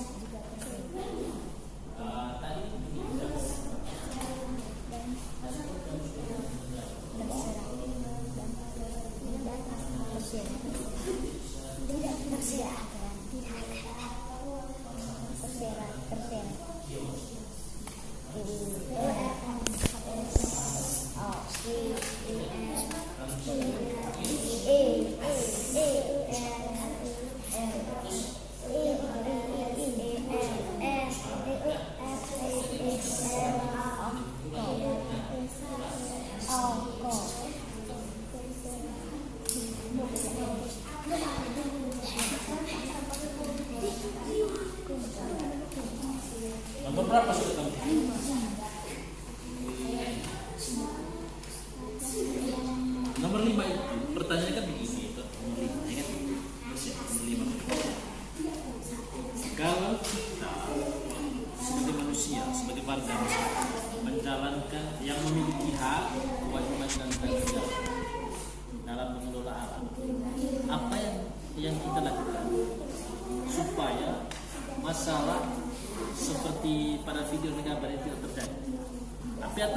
nomor berapa sudah kamu? Nomor 5 itu pertanyaannya kan begini, itu nomor 5 ya kan? Nomor 5. Kalau kita sebagai manusia, sebagai warga menjalankan yang memiliki hak, kewajiban dan tanggung jawab dalam mengelola alam, apa yang kita lakukan supaya masalah seperti pada video gambar itu tidak terjadi? Apa yang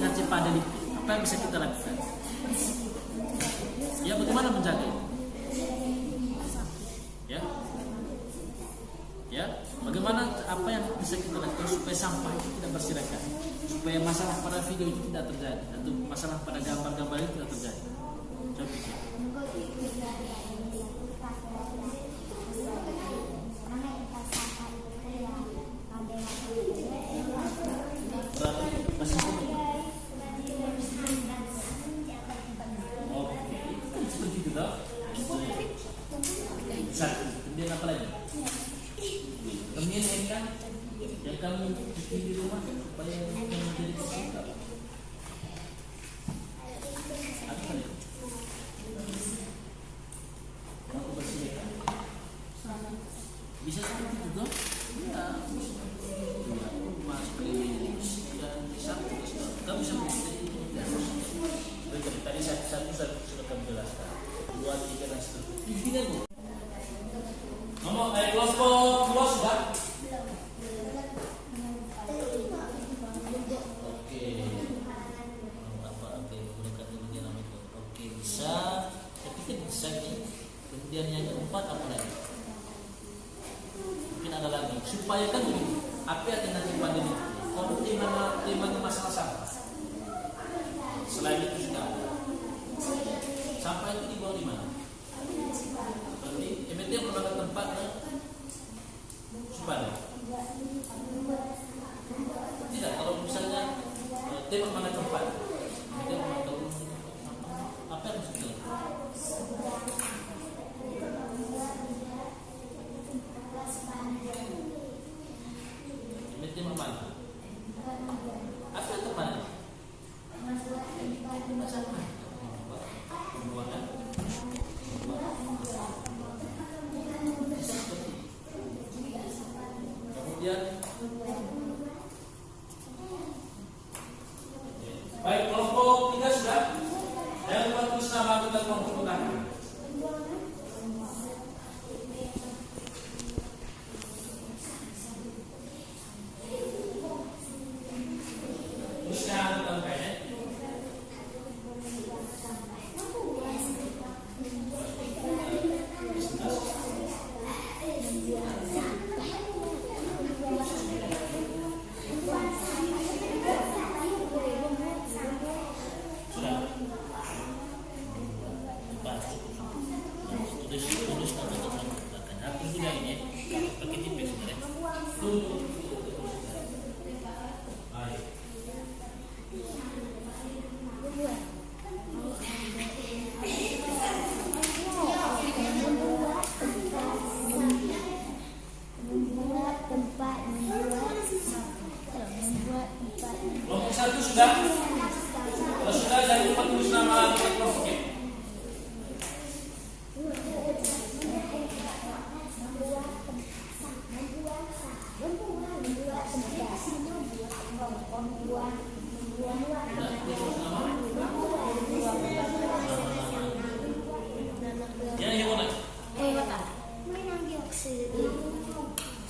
ngaji pada itu? Apa yang bisa kita lakukan? Ya, bagaimana menjaga itu? Ya, bagaimana apa yang bisa kita lakukan supaya sampah itu tidak berserakan, supaya masalah pada video itu tidak terjadi, atau masalah pada gambar-gambar itu tidak terjadi? Coba pikir. Masih kan seperti itu toh. Satu, kemudian apa lagi? Kemudian ini kan yang kami bikin di rumah supaya menjadi kesukaan. Apa lagi? Aku bersihkan. Bisa seperti itu toh? Ya. Kamu bisa tadi satu sudah kamu jelaskan, 2, 3 dan seterusnya. Ngomong kelompok 2 sudah. Oke, menggunakan kemudian nama itu. Oke, bisa, tapi kan bisa nih. Kemudian yang keempat apa lagi? Mungkin ada lagi. Supaya kan begini, apa yang nanti pada ini? Terima masalah sampah. Selain itu juga sampah itu dibuang di mana? Berarti MT merupakan tempat supaya tidak, kalau misalnya tema mana tempat, MT apa yang maksudnya? MT mana? Apa yang tepat? Pembuangan. Kemudian baik, kelompok 3 sudah. Yang buat tulis nama kita kelompok utama.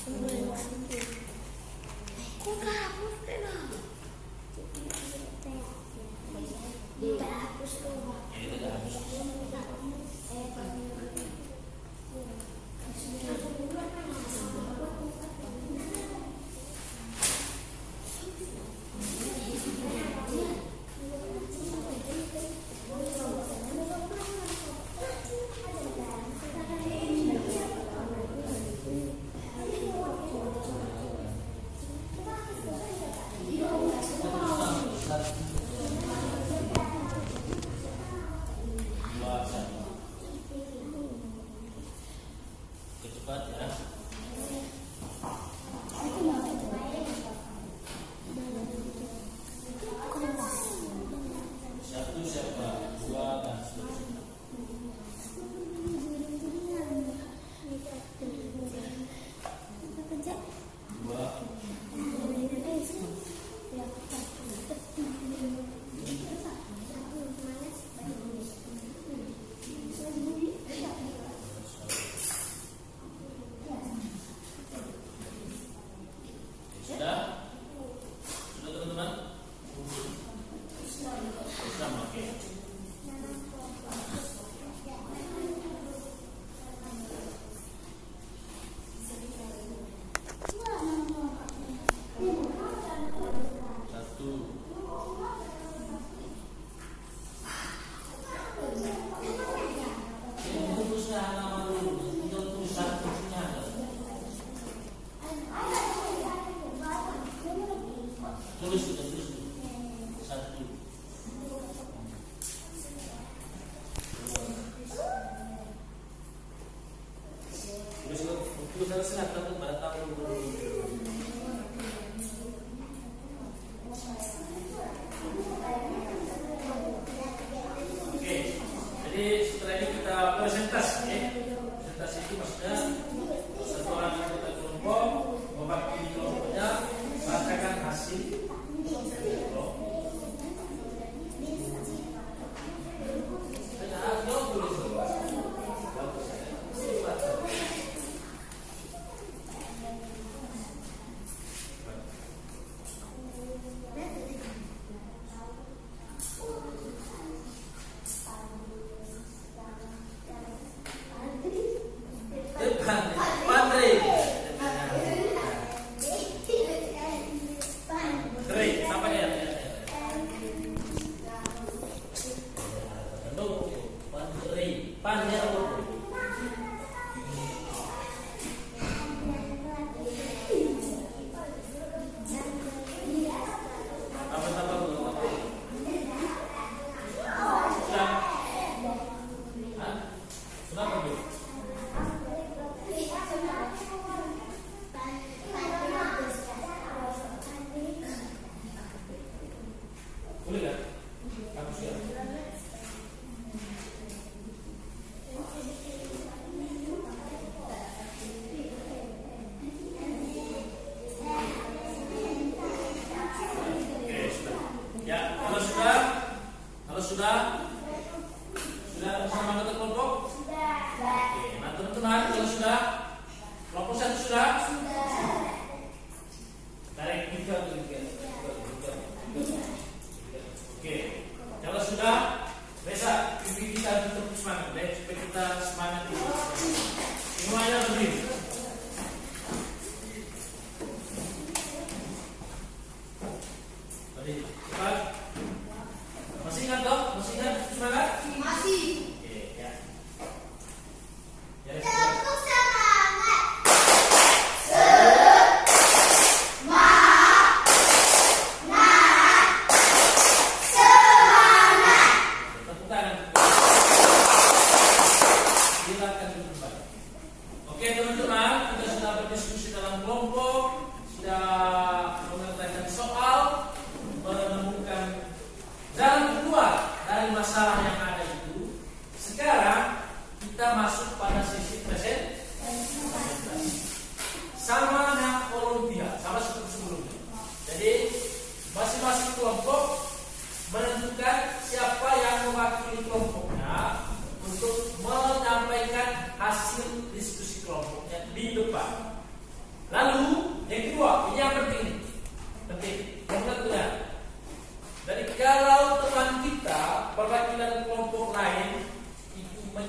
Kok hapus tenang? Tidak hapus tuh. Ya itu udah habis. Cepat ya. Satu siapa? Dua dan seterusnya. Dua. Sudah? Sudah teman-teman? Sudah, oke. Satu. Ini tulisnya nama dulu. Tinggal tulis satunya. Tulis kita tulis satu. Tulis harus ingat takut pada tahun dulu. Oke, jadi setelah ini kita presentasi ya. Presentasi itu maksudnya satu orang anggota kelompok mewakili kelompoknya bacakan hasil kelompok. Pandri. Pandri, apa ya? Pandri, Pandri apa? Boleh kan? Hapus ya. Oke, sudah. Ya, kalau sudah bersama anggota kelompok? Oke, nah teman-teman kalau sudah kelompok satu sudah? Tarik tiga. Oke, kalau sudah, besok pimpin kita untuk semangat, supaya kita semangat itu. Semuanya berdiri. Berdiri, cepat. Masih ingat dok? Masih ingat semangat? Masih. Oke, ya. Ya, Tepuk semangat.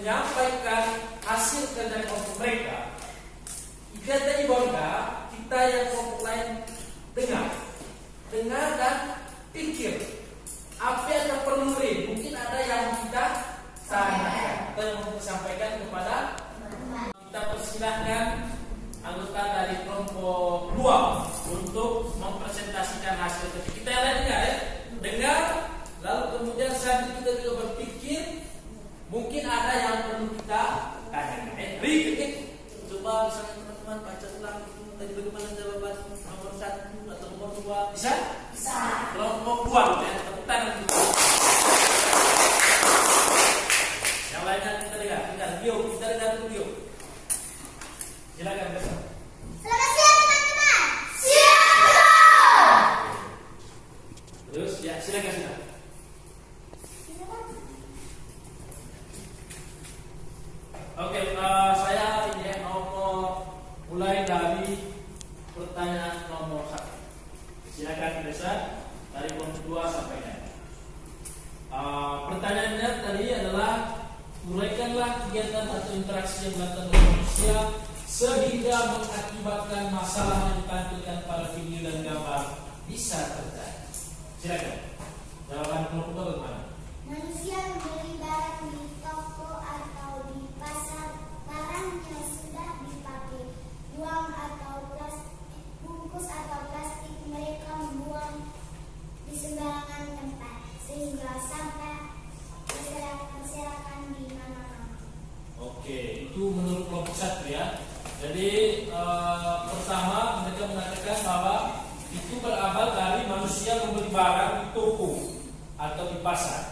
menyampaikan hasil kerja kelompok mereka, kegiatan di bawah kita yang kelompok lain dengar dan pikir apa yang kita perlu. Mungkin ada yang kita tanyakan atau mau sampaikan kepada. Kita persilahkan anggota dari kelompok 2 untuk mempresentasikan hasil kerja kita. Yang lain dengar, lalu kemudian saat itu kita juga berpikir mungkin ada yang perlu kita tanyakan. Coba misalnya teman-teman baca ulang tadi bagaimana jawaban nomor 1 atau nomor 2. Bisa? Kelompok 2 ya, tepuk tangan. Yang lainnya kita dengar video, kita dengar video. Silakan besok. Selamat siang teman-teman. Siang betul. Terus ya silakan. Oke, saya ini mau mulai dari pertanyaan nomor 1. Silakan Desa dari kelompok 2 sampai dengan. Pertanyaannya tadi adalah uraikanlah kegiatan atau interaksi yang dilakukan oleh manusia sehingga mengakibatkan masalah yang ditampilkan pada video dan gambar bisa terjadi. Silakan. Jawaban kelompok 2 bagaimana? Manusia membeli barang di toko atau di pasar. Barangnya sudah dipakai, buang atau plastik, bungkus atau plastik mereka membuang di sembarangan tempat sehingga sampah berserakan di mana-mana. Oke, itu menurut kelompok 1 ya. Jadi pertama mereka mengatakan bahwa itu berawal dari manusia membeli barang di toko atau di pasar.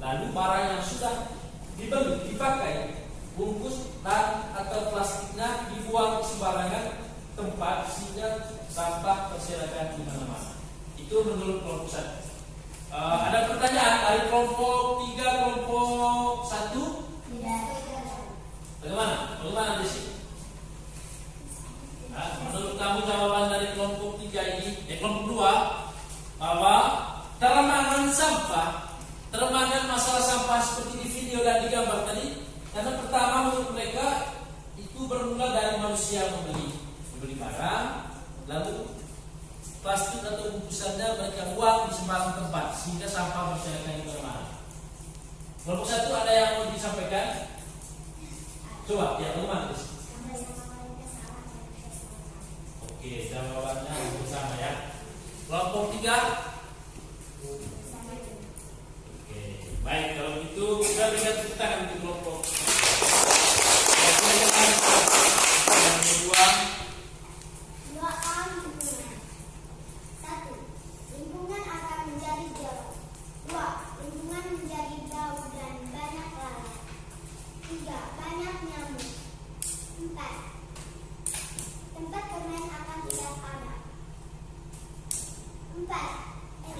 Lalu barang yang sudah dibeli, dipakai, bungkus dan atau plastiknya dibuang di sembarangan tempat sehingga sampah berserakan di mana-mana. Itu menurut kelompok 1. Ada pertanyaan dari kelompok 3, kelompok 1? Bagaimana di sini? Menurut kamu jawaban dari kelompok 3 ini, kelompok 2, bahwa termangan masalah sampah seperti di video dan di gambar tadi, karena pertama menurut mereka itu bermula dari manusia membeli barang, lalu plastik atau bungkusannya mereka buang di sembarang tempat sehingga sampah berserakan di mana-mana. Kelompok 1 ada yang mau disampaikan? Coba, ya bagaimana? Oke, jawabannya bersama ya. Kelompok 3. Oke, baik kalau itu kita lihat kita di kelompok. Yang kedua. 2A lingkungan. 1. Lingkungan akan menjadi jorok. 2. Lingkungan menjadi bau dan banyak lalat. 3. Banyak nyamuk. 4. Tempat bermain akan tidak ada. 4.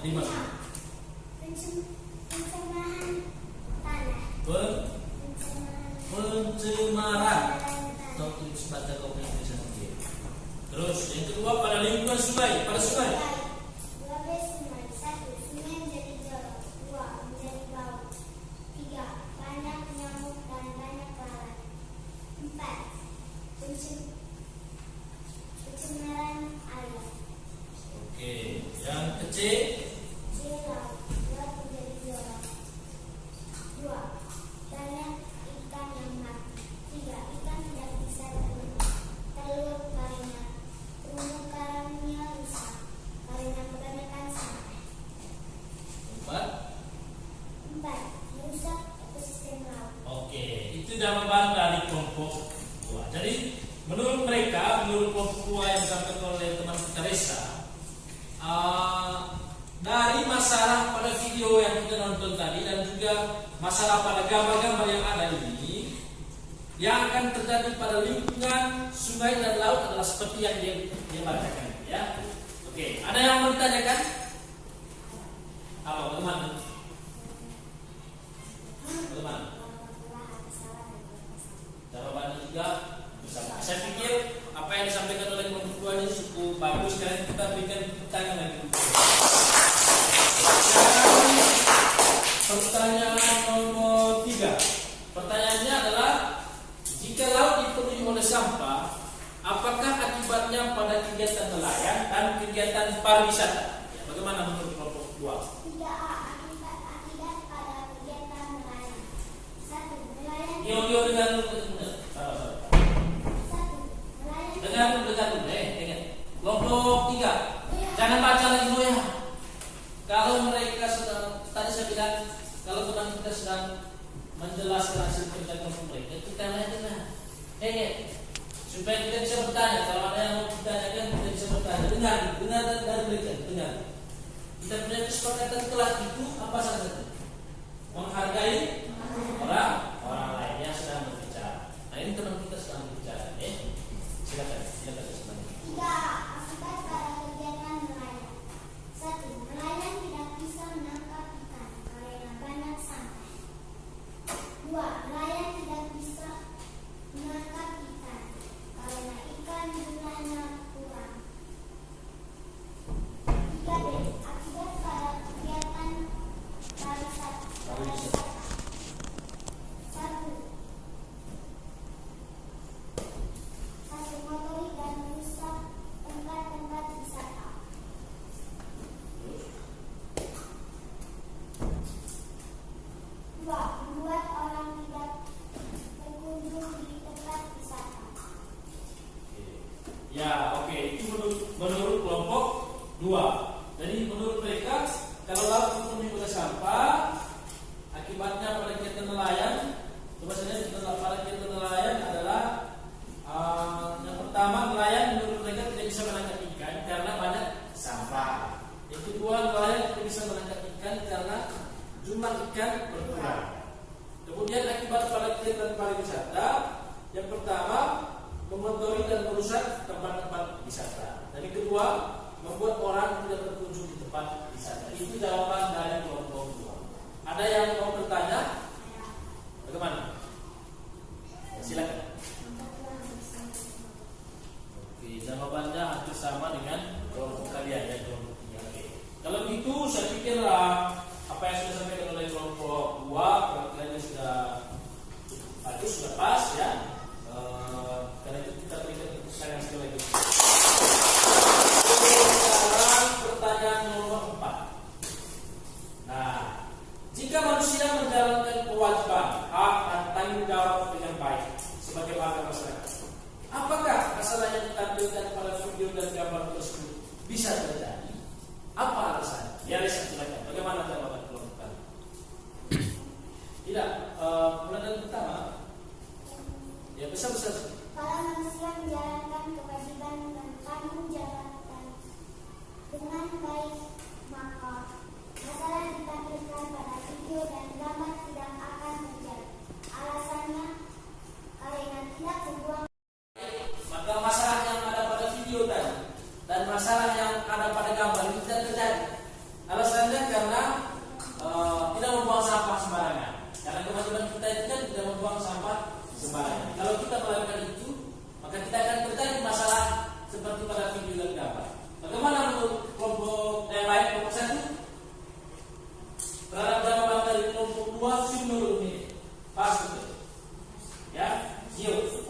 5. Pencemaran tanah. Pencemaran. Terus yang kedua pada lingkungan sungai, pada sungai. 2B sungai. 1. Sungai menjadi jorok. 2. Menjadi bau. 3. Banyak nyamuk dan banyak lalat. 4. Pencemaran air. Oke, yang kecil. Laut. 2. Menjadi jorok. 2. Banyak ikan yang mati. 3. Ikan tidak bisa telur karena terumbu karangnya rusak karena kebanyakan sampah. 4. Merusak ekosistem laut. Oke, itu jawaban dari kelompok 2. Jadi menurut mereka, menurut kelompok 2 yang disampaikan oleh teman kita Resa, dari masalah pada video yang kita nonton tadi dan juga masalah pada gambar-gambar yang ada ini, yang akan terjadi pada lingkungan sungai dan laut adalah seperti yang dia bacakan, ya. Oke, ada yang mau ditanyakan? Apa bagaimana? Bagaimana? Jawabannya juga bersama. Saya pikir apa yang disampaikan oleh kelompok 2 ini cukup bagus. Sekarang kita berikan pertanyaan lagi. Pertanyaan nomor 3. Pertanyaannya adalah kegiatan nelayan dan kegiatan pariwisata. Ya, bagaimana menurut kelompok 2? 3A. Akibat pada kegiatan nelayan. 1. Nelayan. Yo dengar dulu. Dengar dulu. Dengar. Kelompok 3. Jangan baca lagi dulu ya. Kalau mereka sedang, tadi saya bilang, kalau teman kita sedang menjelaskan hasil kerja kelompok mereka, kita dengar. Supaya kita bisa bertanya. Kalau ada yang mau ditanyakan, kita bisa bertanya. Dengar mereka. Dengar. Kita punya kesepakatan kelas itu apa saja? Menghargai orang lain yang sedang berbicara. Nah, ini teman kita sedang berbicara. Silakan. 3A. Akibat pada kegiatan nelayan. 1. Nelayan tidak bisa menangkap ikan karena banyak sampah. 2. Nelayan tidak bisa menangkap ikan karena ikan jumlahnya kurang. 3B. Akibat pada kegiatan pariwisata. 1. Mengotori dan merusak tempat-tempat wisata. 2. Membuat orang tidak berkunjung di tempat wisata. Ya, oke. Itu menurut kelompok 2. Jadi menurut mereka, kalau laut itu menimbulkan sampah, akibatnya pada kegiatan nelayan, bahwasanya pada kegiatan nelayan adalah yang pertama, nelayan menurut mereka tidak bisa menangkap ikan karena banyak sampah. Yang kedua, nelayan tidak bisa menangkap ikan karena jumlah ikan berkurang. Kemudian akibat pada kegiatan pariwisata, yang pertama mengotori dan merusak tempat-tempat wisata. Dan yang kedua, membuat orang tidak berkunjung di tempat wisata. Itu jawaban dari kelompok 2. Ada yang mau bertanya? Bagaimana? Silakan. Oke, jawabannya hampir sama dengan kelompok kalian ya, kelompok 3. Oke. Kalau begitu saya pikirlah apa yang sudah disampaikan oleh kelompok 2 perkiranya sudah bagus, sudah pas ya. Karena itu kita berikan pertanyaan sekali lagi. Sekarang pertanyaan nomor 4. Nah, jika manusia menjalankan kewajiban, hak dan tanggung jawab dengan baik sebagai warga masyarakat, apakah masalah yang ditampilkan pada video dan gambar tersebut bisa terjadi? Apa alasannya? Ya, silakan. Bagaimana jawaban kelompok kalian? Tidak. Pertanyaan pertama. Ya, besar-besar. Kalau manusia menjalankan kewajiban dan tanggung jawab dengan baik, maka masalah yang ditampilkan pada video dan gambar tidak akan terjadi. Alasannya karena tidak membuang. Maka masalah yang ada pada video dan masalah yang ada pada gambar itu tidak terjadi. Alasannya karena tidak membuang sampah sembarangan. Karena kewajiban kita itu kan tidak membuang sampah sembarangan. Kalau kita melakukan itu, maka kita akan terjadi masalah seperti pada video dan gambar. Bagaimana menurut kelompok yang lain, kelompok 1? Terhadap jawaban dari kelompok 2 sih menurut ini pas betul. Ya, yuk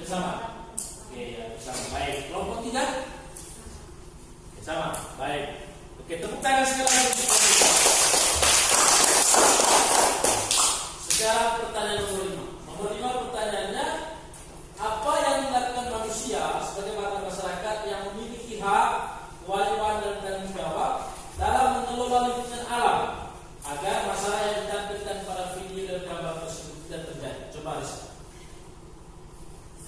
bersama. Oke, ya bersama. Baik, kelompok 3 bersama. Baik. Oke, tepuk tangan sekali lagi untuk kelompok 3. Sekarang pertanyaan nomor 5. Nomor 5 pertanyaannya, apa yang dilakukan manusia sebagai warga masyarakat yang memiliki hak, kewajiban dan tanggung jawab dalam mengelola lingkungan alam agar masalah yang ditampilkan pada video dan gambar tersebut tidak terjadi? Coba Lisa.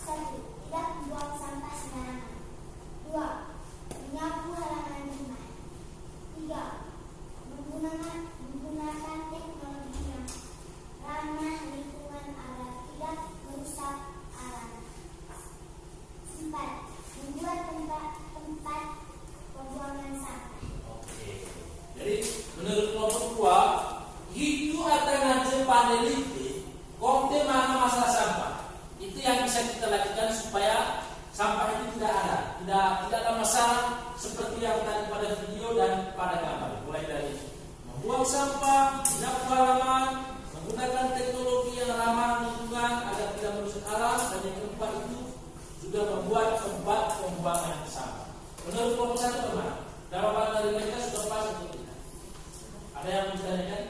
1. Tidak membuang sampah sembarangan. 2. Menyapu halaman rumah. 3. Menggunakan teknologi yang ramah lingkungan agar tidak merusak alam. 4. Membuat tempat pembuangan sampah. Oke. Jadi menurut kelompok 2, itu akan paneliti konten mana masalah sampah. Itu yang bisa kita lakukan supaya sampah itu tidak ada, tidak ada masalah seperti yang tadi pada video dan pada gambar. Mulai dari membuang sampah, menyapu halaman, menggunakan teknologi yang ramah lingkungan agar tidak merusak alam, dan yang keempat itu juga membuat tempat pembuangan yang sama. Menurut kelompok 1 bagaimana? Jawaban dari mereka sudah pas atau tidak? Ada yang menanyakan?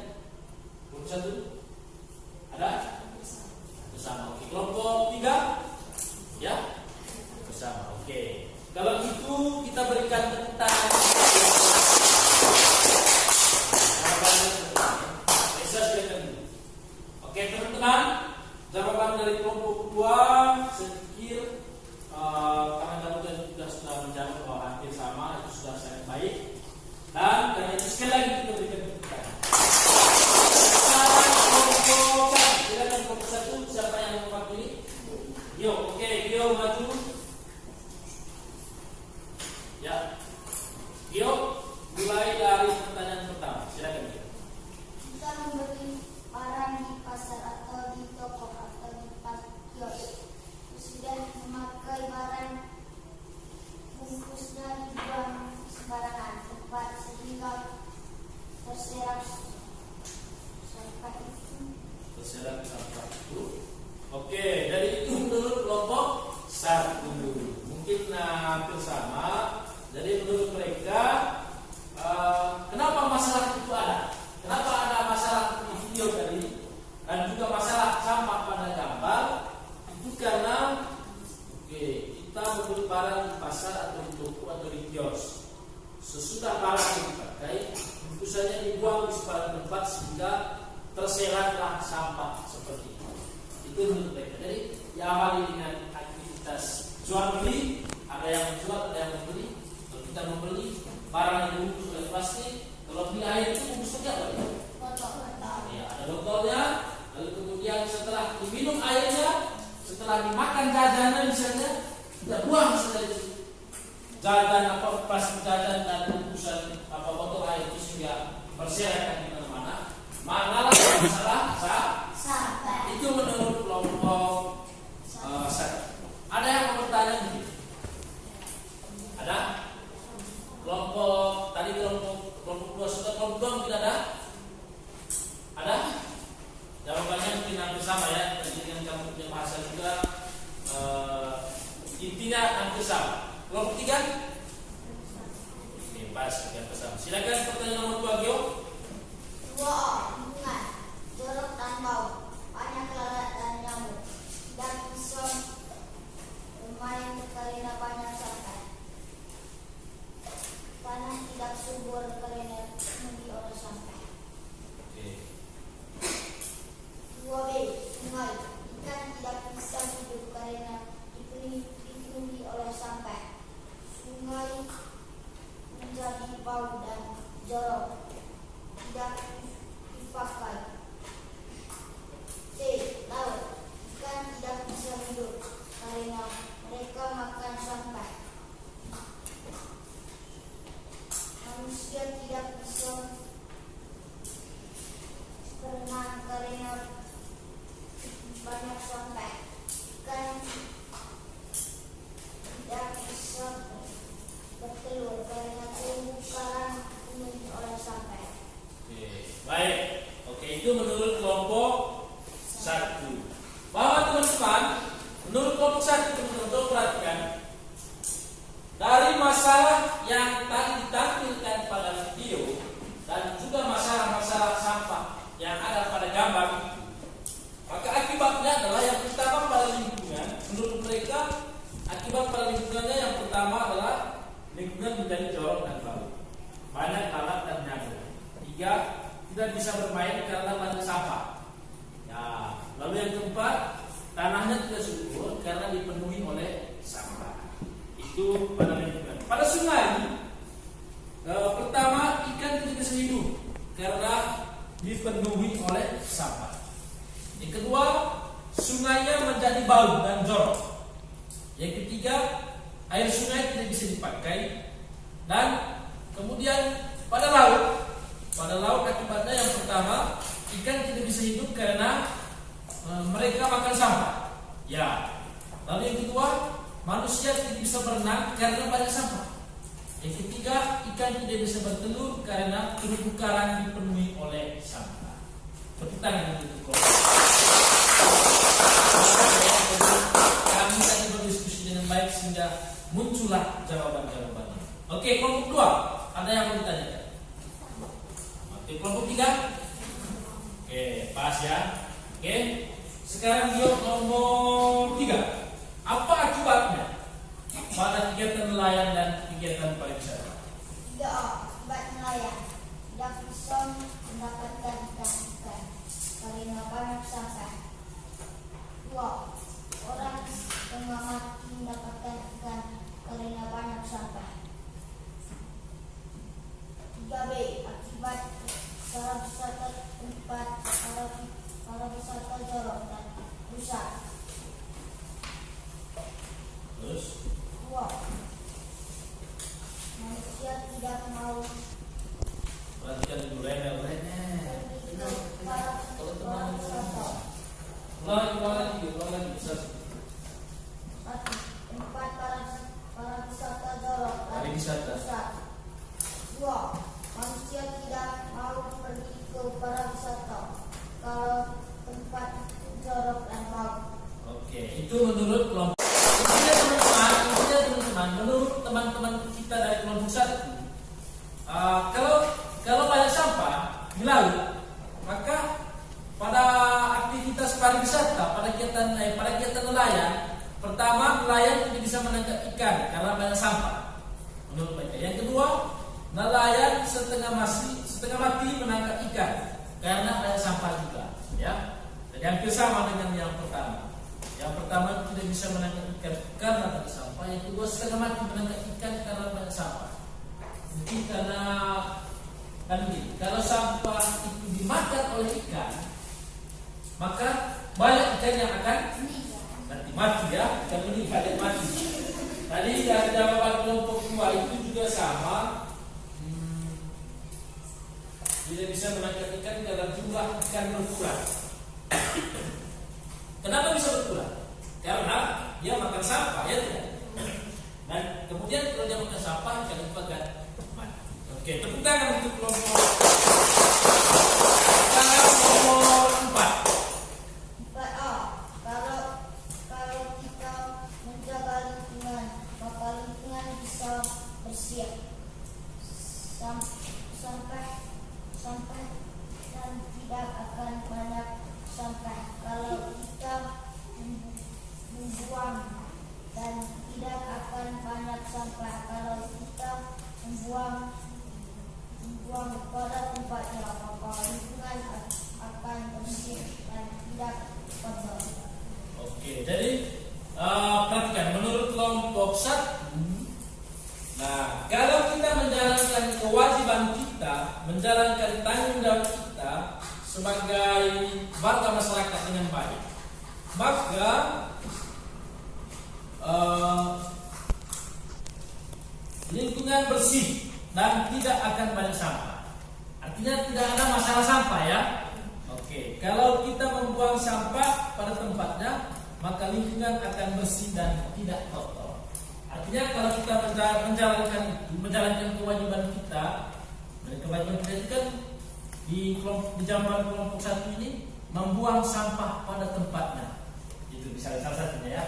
Kelompok 1? Ada? Bersama. Oke. Kelompok 3? Ya? Bersama. Oke. Kalau itu kita berikan tepuk tangan. Oke teman-teman, jawaban dari kelompok 2 sedikit karena kamu sudah menjawab bahwa hampir sama, itu sudah sangat baik. Dan karena itu sekali lagi kita berikan tepuk tangan. Sekarang kelompok 1, silakan kelompok 1, siapa yang mewakili? Gio, oke, Gio maju. Ya, Gio, mulai dari pertanyaan pertama. Silakan Gio. Jika membeli barang di pasar atau di toko atau di kios, sudah memakai barang bungkusnya dibuang sembarangan tempat sehingga terserak sampah itu. Terserak sampah itu. Oke, dari itu menurut kelompok 1 mungkin hampir sama. Jadi menurut mereka kenapa masalah itu ada? Kenapa ada masalah di video tadi dan juga masalah sampah pada gambar? Itu karena kita membeli barang di pasar atau di toko atau di kios. Sesudah barang yang dipakai, bungkusannya dibuang di sebarang tempat sehingga terseraklah sampah seperti itu. Itu menurut mereka. Jadi diawali dengan aktivitas jual beli, ada yang menjual, ada yang membeli. Kalau kita membeli barang yang dibungkus oleh plastik, kalau beli air itu bungkusnya apa? Ya, ada botolnya. Lalu kemudian setelah diminum airnya, setelah dimakan jajanan misalnya, kita buang saja itu jajan apa plastik jajan dan bungkusan apa botol air itu sehingga berserakan di mana-mana. Malah masalah Sampah. itu menurut kelompok 1. Ada yang mau bertanya begitu? Ada? Kelompok tadi kelompok 2 sudah, kelompok 2 tidak ada? Ada? Jawabannya mungkin hampir sama ya. Jadi dengan kamu punya bahasa juga intinya hampir sama. Kelompok 3? Oke, pas hampir sama. Silakan pertanyaan nomor 2 Gio. 2. Lingkungan, jorok dan bau, banyak lalat dan nyamuk, dan bisa bermain karena banyak sampah. Tanah tidak subur karena penuhi oleh sampah. Oke. 2B. Sungai, ikan tidak bisa hidup karena dipenuhi oleh sampah. Sungai menjadi bau dan jorok, tidak dipakai. C. Laut, ikan tidak bisa hidup karena mereka makan sampah. Manusia tidak bisa berenang karena banyak sampah. Ikan tidak bisa bertelur karena terumbu karang dipenuhi oleh sampah. Oke, baik. Oke, itu menurut kelompok 1. Bahwa teman-teman, menurut kelompok 1 teman-teman perhatikan dari masalah yang tadi ditampilkan pada video dan juga masalah-masalah sampah yang ada pada gambar itu, maka akibatnya adalah yang pertama pada lingkungan. Menurut mereka, akibat pada lingkungannya yang pertama adalah lingkungan menjadi jorok dan bau, banyak lalat dan nyamuk. 3, tidak bisa bermain karena banyak sampah. Ya, lalu yang keempat, tanahnya tidak subur karena dipenuhi oleh sampah. Itu pada lingkungan. Pada sungai, pertama ikan tidak bisa hidup karena dipenuhi oleh sampah. Yang kedua, sungainya menjadi bau dan jorok. Yang ketiga, air sungai tidak bisa dipakai. Dan kemudian pada laut akibatnya yang pertama, ikan tidak bisa hidup karena mereka makan sampah. Ya. Lalu yang kedua, manusia tidak bisa berenang karena banyak sampah. Yang ketiga, ikan tidak bisa bertelur karena terumbu karang dipenuhi oleh sampah. Tepuk tangan untuk kami tadi berdiskusi dengan baik sehingga muncullah jawaban-jawabannya. Oke, kelompok 2 ada yang mau ditanyakan? Oke, kelompok 3. Oke, pas ya. Oke, sekarang dia nomor 3. Apa akibatnya pada kegiatan nelayan dan kegiatan pariwisata? 3. Akibat nelayan tidak bisa mendapatkan ikan karena banyak sampah. 2. Orang setengah mati mendapatkan ikan karena banyak sampah. 3B. Akibat pariwisata tempat pariwisata jorok dan rusak. Terus 2. Manusia tidak mau perhatikan dulu remel. pergi ke pariwisata. Ulang lagi bisa. 1. Tempat pariwisata jorok dan Pariwisata. rusak. 2. Manusia tidak mau pergi ke pariwisata kalau tempat itu jorok dan bau. Oke, itu menurut kelompok. Intinya teman-teman, menurut teman-teman kita dari kelompok 1, kalau banyak sampah di laut, maka pada aktivitas pariwisata, pada kegiatan nelayan, pertama nelayan tidak bisa menangkap ikan karena banyak sampah. Menurut mereka. Yang kedua, nelayan setengah mati menangkap ikan karena banyak sampah juga. Ya, jadi hampir sama dengan yang pertama. Yang pertama tidak bisa menangkap ikan karena banyak sampah. Yang kedua setengah mati menangkap ikan karena banyak sampah. Jadi karena kalau sampah itu dimakan oleh ikan, maka banyak ikan yang akan nanti mati ya, ikan meninggal dan mati. Tadi dari jawaban kelompok 2 itu juga sama. Tidak bisa menangkap ikan karena jumlah ikan berkurang. Kenapa bisa berkurang? Karena dia makan sampah ya tidak? Dan kemudian kalau dia makan sampah ikan itu akan mati. Oke, tepuk tangan untuk kelompok nomor 4. 4A. Kalau kita menjaga lingkungan, maka lingkungan bisa bersih. Sampai dan tidak akan banyak sampah. Kalau kita membuang dan tidak akan banyak sampah. Kalau kita membuang pada tempatnya, maka lingkungan akan bersih dan tidak kotor. Oke, jadi perhatikan menurut kelompok 1. Nah, kalau kita menjalankan kewajiban kita, menjalankan tanggung jawab kita sebagai warga masyarakat dengan baik, maka lingkungan bersih dan tidak akan banyak sampah. Artinya tidak ada masalah sampah ya. Oke, kalau kita membuang sampah pada tempatnya, maka lingkungan akan bersih dan tidak kotor. Artinya kalau kita menjalankan kewajiban kita, dan kewajiban kita itu kan di zaman kelompok 1 ini membuang sampah pada tempatnya. Itu misalnya salah satunya ya.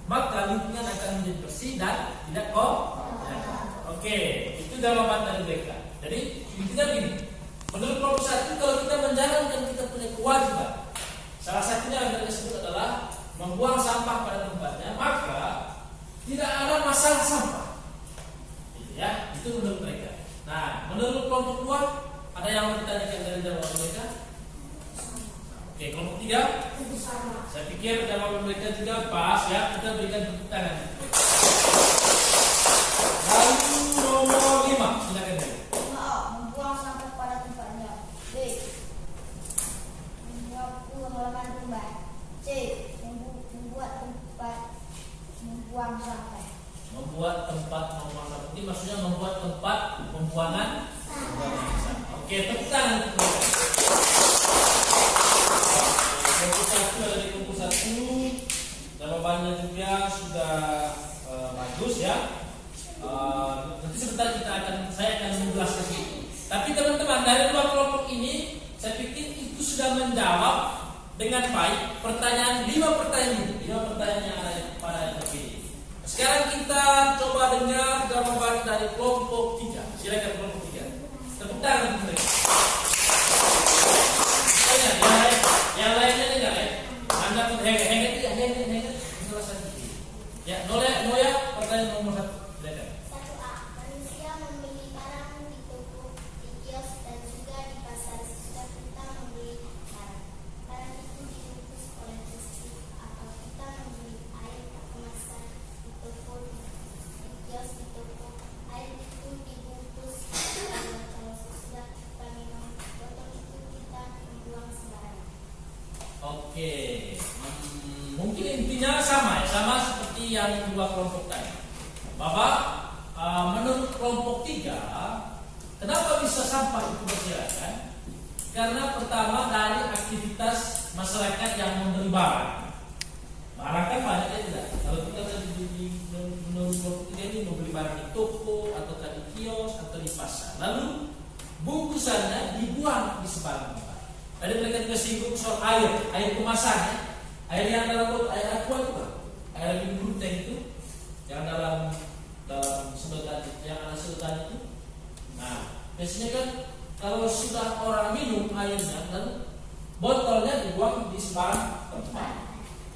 Maka lingkungan akan menjadi bersih dan tidak kotor. Oke, itu jawaban dari mereka. Jadi intinya begini. Menurut kelompok 1, kalau kita menjalankan kita punya kewajiban, salah satunya yang disebut adalah membuang sampah pada tempatnya, maka tidak ada masalah sampah. Ya, itu menurut mereka. Nah, menurut kelompok 2, ada yang mau ditanyakan dari jawaban mereka? Oke, kelompok 3. Saya pikir jawaban mereka juga pas ya. Kita berikan tepuk tangan. Lalu nomor 5, silakan. 5A. Membuang sampah pada tempatnya. B. Menyapu halaman rumah. C. Membuat tempat membuang sampah. Membuat tempat membuang sampah. Ini maksudnya membuat tempat pembuangan sampah. Oke, tepuk tangan untuk mereka. Kelompok 1 dari kelompok 1, jawabannya juga sudah bagus ya. Nanti sebentar saya akan menjelaskan itu. Tapi teman-teman dari 2 kelompok ini, saya pikir itu sudah menjawab dengan baik pertanyaan 5 pertanyaan yang ada pada yang terpilih. Sekarang kita coba dengar jawaban dari kelompok 3. Silakan kelompok 3. Tepuk tangan untuk mereka. Yang lainnya dengar ya. Anda pun henget. Ya, Noya, pertanyaan nomor 1. Silakan. 1A. Manusia membeli barang di toko, di kios, dan juga di pasar. Sesudah kita membeli barang, barang itu dibungkus oleh plastik. Atau kita membeli air kemasan di toko, di kios, di toko, air itu dibungkus kalau sesudah kita minum botol itu kita membuang sembarangan. Oke. Mungkin intinya sama seperti yang dua kelompok tadi. Bahwa menurut kelompok 3, kenapa bisa sampah itu berserakan? Karena pertama dari aktivitas masyarakat yang membeli barang. Barang kan banyak ya tidak. Kalau kita tadi menurut kelompok 3 ini membeli barang di toko atau di kios atau di pasar. Lalu bungkusannya dibuang di sebarang tempat. Tadi mereka juga singgung soal air kemasan ya. Air yang dalam air aqua itu kan, air yang di tank itu, yang dalam sedotan, yang ada sedotan itu. Nah, biasanya kan kalau sudah orang minum airnya, lalu botolnya dibuang di sebarang tempat.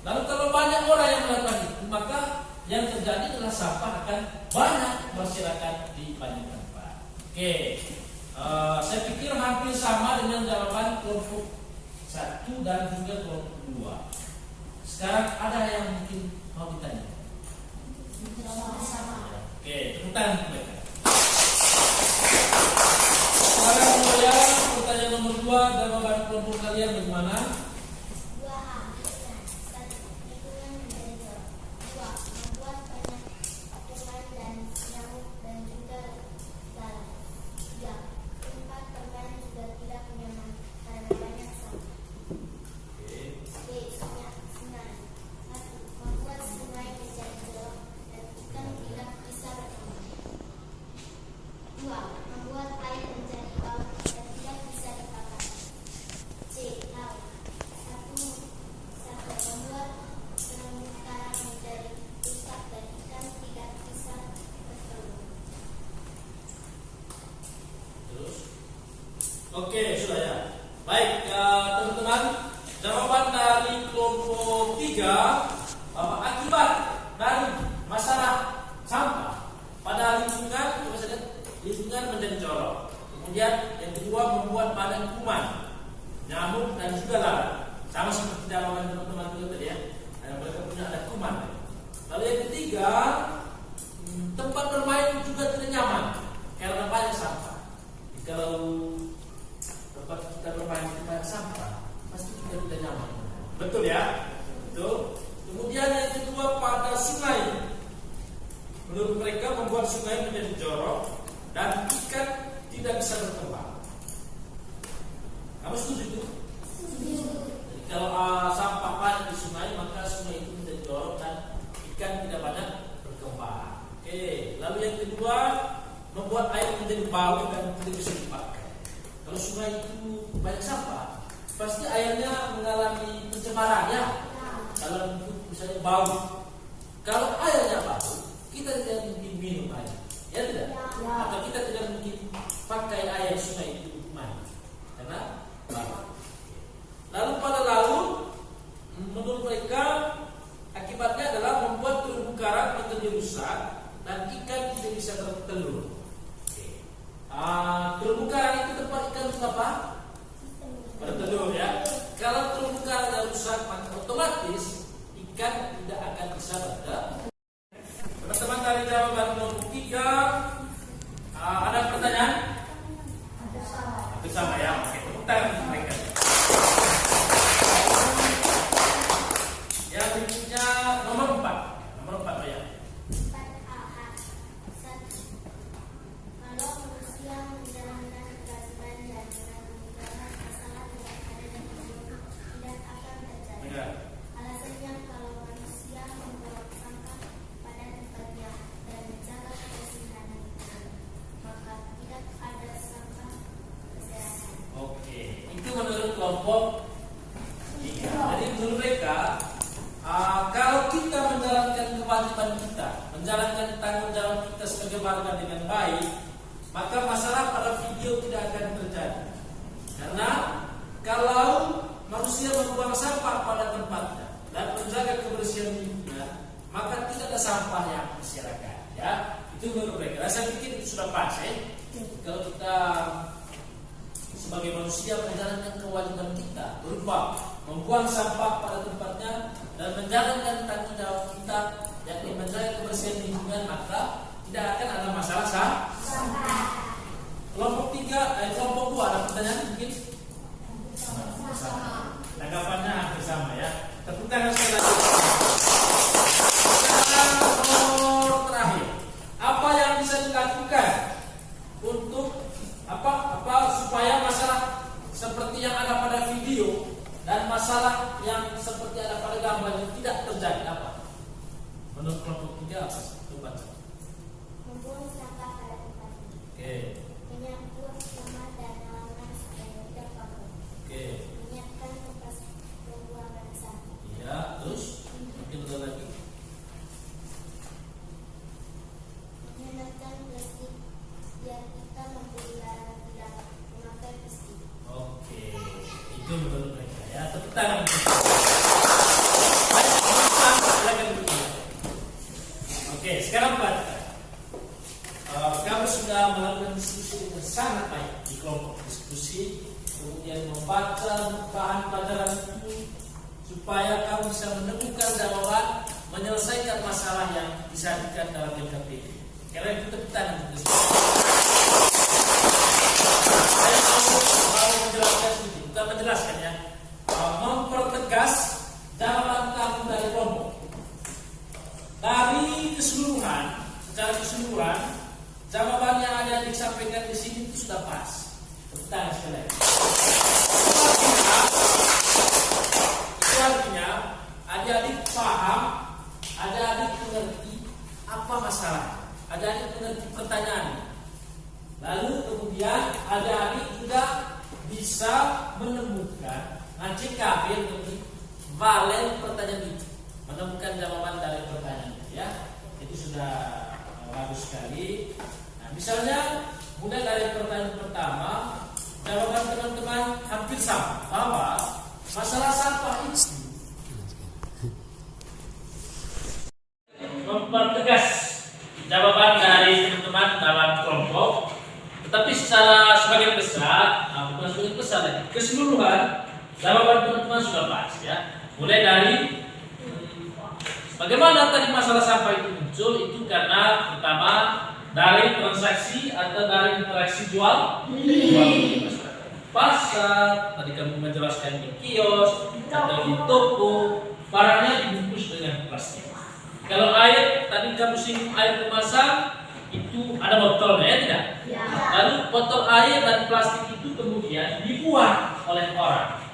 Lalu kalau banyak orang yang melakukan itu, maka yang terjadi adalah sampah akan banyak berserakan di banyak tempat. Oke, saya pikir hampir sama dengan jawaban kelompok 1 dan juga kelompok 2. Sekarang ada yang mungkin mau ditanya? Sama-sama. Oke, tepuk tangan mereka. Sekarang saya pertanyaan nomor 2, jawaban kelompok kalian bagaimana? 2A. 1. Lingkungan menjadi jorok. 2. Membuat banyak kuman dan nyamuk dan juga lalat. 3. Tempat bermain juga tidak nyaman karena banyak sampah. B. Sungai. 1. Membuat sungai menjadi jorok dan ikan tidak bisa berkembang. 2. Membuat air menjadi bau dan tidak bisa dipakai. C. Laut. 1. Membuat terumbu karang menjadi rusak dan ikan tidak bisa bertelur. Terus? Oke, sudah ya. Baik, teman-teman, jawaban dari kelompok 3 bahwa akibat dari masalah sampah pada lingkungan menjadi jorok. Kemudian yang kedua membuat badan kuman, nyamuk dan juga lalat. Sama seperti jawaban teman-teman itu tadi ya. Mereka punya ada kuman. Lalu yang ketiga, tempat bermain juga tidak nyaman karena banyak sampah. Kalau tempat kita bermain di banyak sampah, pasti kita tidak nyaman. Betul ya? Betul. Kemudian yang kedua pada sungai. Menurut mereka membuat sungai menjadi jorok dan ikan tidak bisa berkembang. Kamu setuju itu? Jadi kalau sampah banyak di sungai, maka sungai itu menjadi jorok dan ikan tidak banyak berkembang. Oke. Lalu yang kedua, membuat air menjadi bau dan tidak bisa dipakai. Kalau sungai itu banyak sampah, pasti airnya mengalami pencemaran ya. Dalam bentuk misalnya bau. Kalau airnya bau, kita tidak mungkin minum air, ya tidak? Atau kita tidak mungkin pakai air sungai itu untuk mandi, karena bau. Lalu pada laut, menurut mereka akibatnya adalah membuat terumbu karang menjadi rusak dan ikan tidak bisa bertelur. Terumbu karang itu tempat ikan untuk apa? Bertelur ya. Kalau terumbu karang rusak, maka otomatis ikan tidak akan bisa bertelur. Teman-teman dari jawaban kelompok 3, ada pertanyaan? Hampir sama ya. Oke, tepuk tangan mereka. Yang berikutnya nomor 4. Nomor 4 ya. 4A. 1. Kalau manusia menjalankan kewajiban dan menanggung masalah tidak ada dan tidak akan terjadi. Alasannya kalau manusia membuang sampah tanggung jawab kita sebagai warga dengan baik, maka masalah pada video tidak akan terjadi. Karena kalau manusia membuang sampah pada tempatnya dan menjaga kebersihan lingkungan, maka tidak ada sampah yang berserakan. Ya, itu menurut mereka. Saya pikir itu sudah pas. Kalau kita sebagai manusia menjalankan kewajiban kita berupa membuang sampah pada tempatnya dan menjalankan tanggung jawab kita, yakni menjaga kebersihan lingkungan, maka tidak akan ada masalah sampah. Kelompok 3, kelompok 2 ada pertanyaan mungkin? Sama. Tanggapannya hampir sama ya. Tepuk tangan sekali lagi. Sekarang nomor terakhir, apa yang bisa dilakukan untuk supaya masalah seperti yang ada pada video dan masalah yang seperti ada pada gambar ini tidak terjadi apa? Menurut kelompok 3 apa? Coba. Membuang sampah pada tempatnya. Oke. Menyapu rumah dan halaman supaya tidak kotor. Oke. Menyiapkan tempat pembuangan sampah. Iya, terus mungkin ada lagi. Menggunakan plastik biar kita tidak memakai plastik. Oke, itu menurut mereka ya. Tepuk tangan. Oke, sekarang perhatikan. Kami sudah melakukan diskusi dengan sangat baik di kelompok diskusi, kemudian membaca bahan pelajaran itu supaya kamu bisa menemukan jawaban, menyelesaikan masalah yang disajikan dalam LKPD. Karena itu tepuk tangan. Saya mau menjelaskan sedikit, bukan menjelaskan ya, mempertegas jawaban kamu dari kelompok. Dari keseluruhan, secara keseluruhan, jawaban yang ada disampaikan di sini itu sudah pas. Tepuk tangan sekali lagi. Itu artinya adik-adik paham, adik-adik mengerti apa masalah, adik-adik mengerti pertanyaan. Lalu kemudian adik-adik juga bisa menemukan CKV menjadi valen pertanyaan itu, menemukan jawaban dari pertanyaan itu ya. Itu sudah bagus sekali. Nah, misalnya mulai dari pertanyaan pertama, jawaban teman-teman hampir sama, bahwa masalah sampah itu mempertegas jawaban dari teman-teman dalam kelompok. Tetapi secara sebagian besar, bukan sebagian besar lagi, keseluruhan jawaban teman-teman sudah pas ya. Mulai dari bagaimana tadi masalah sampah itu muncul, itu karena pertama dari transaksi atau dari interaksi jual beli pasar. Tadi kamu menjelaskan di kios atau di toko, barangnya dibungkus dengan plastik. Kalau air, tadi kamu singgung air kemasan, itu ada botolnya ya tidak? Ya. Lalu botol air dan plastik itu kemudian dibuang oleh orang.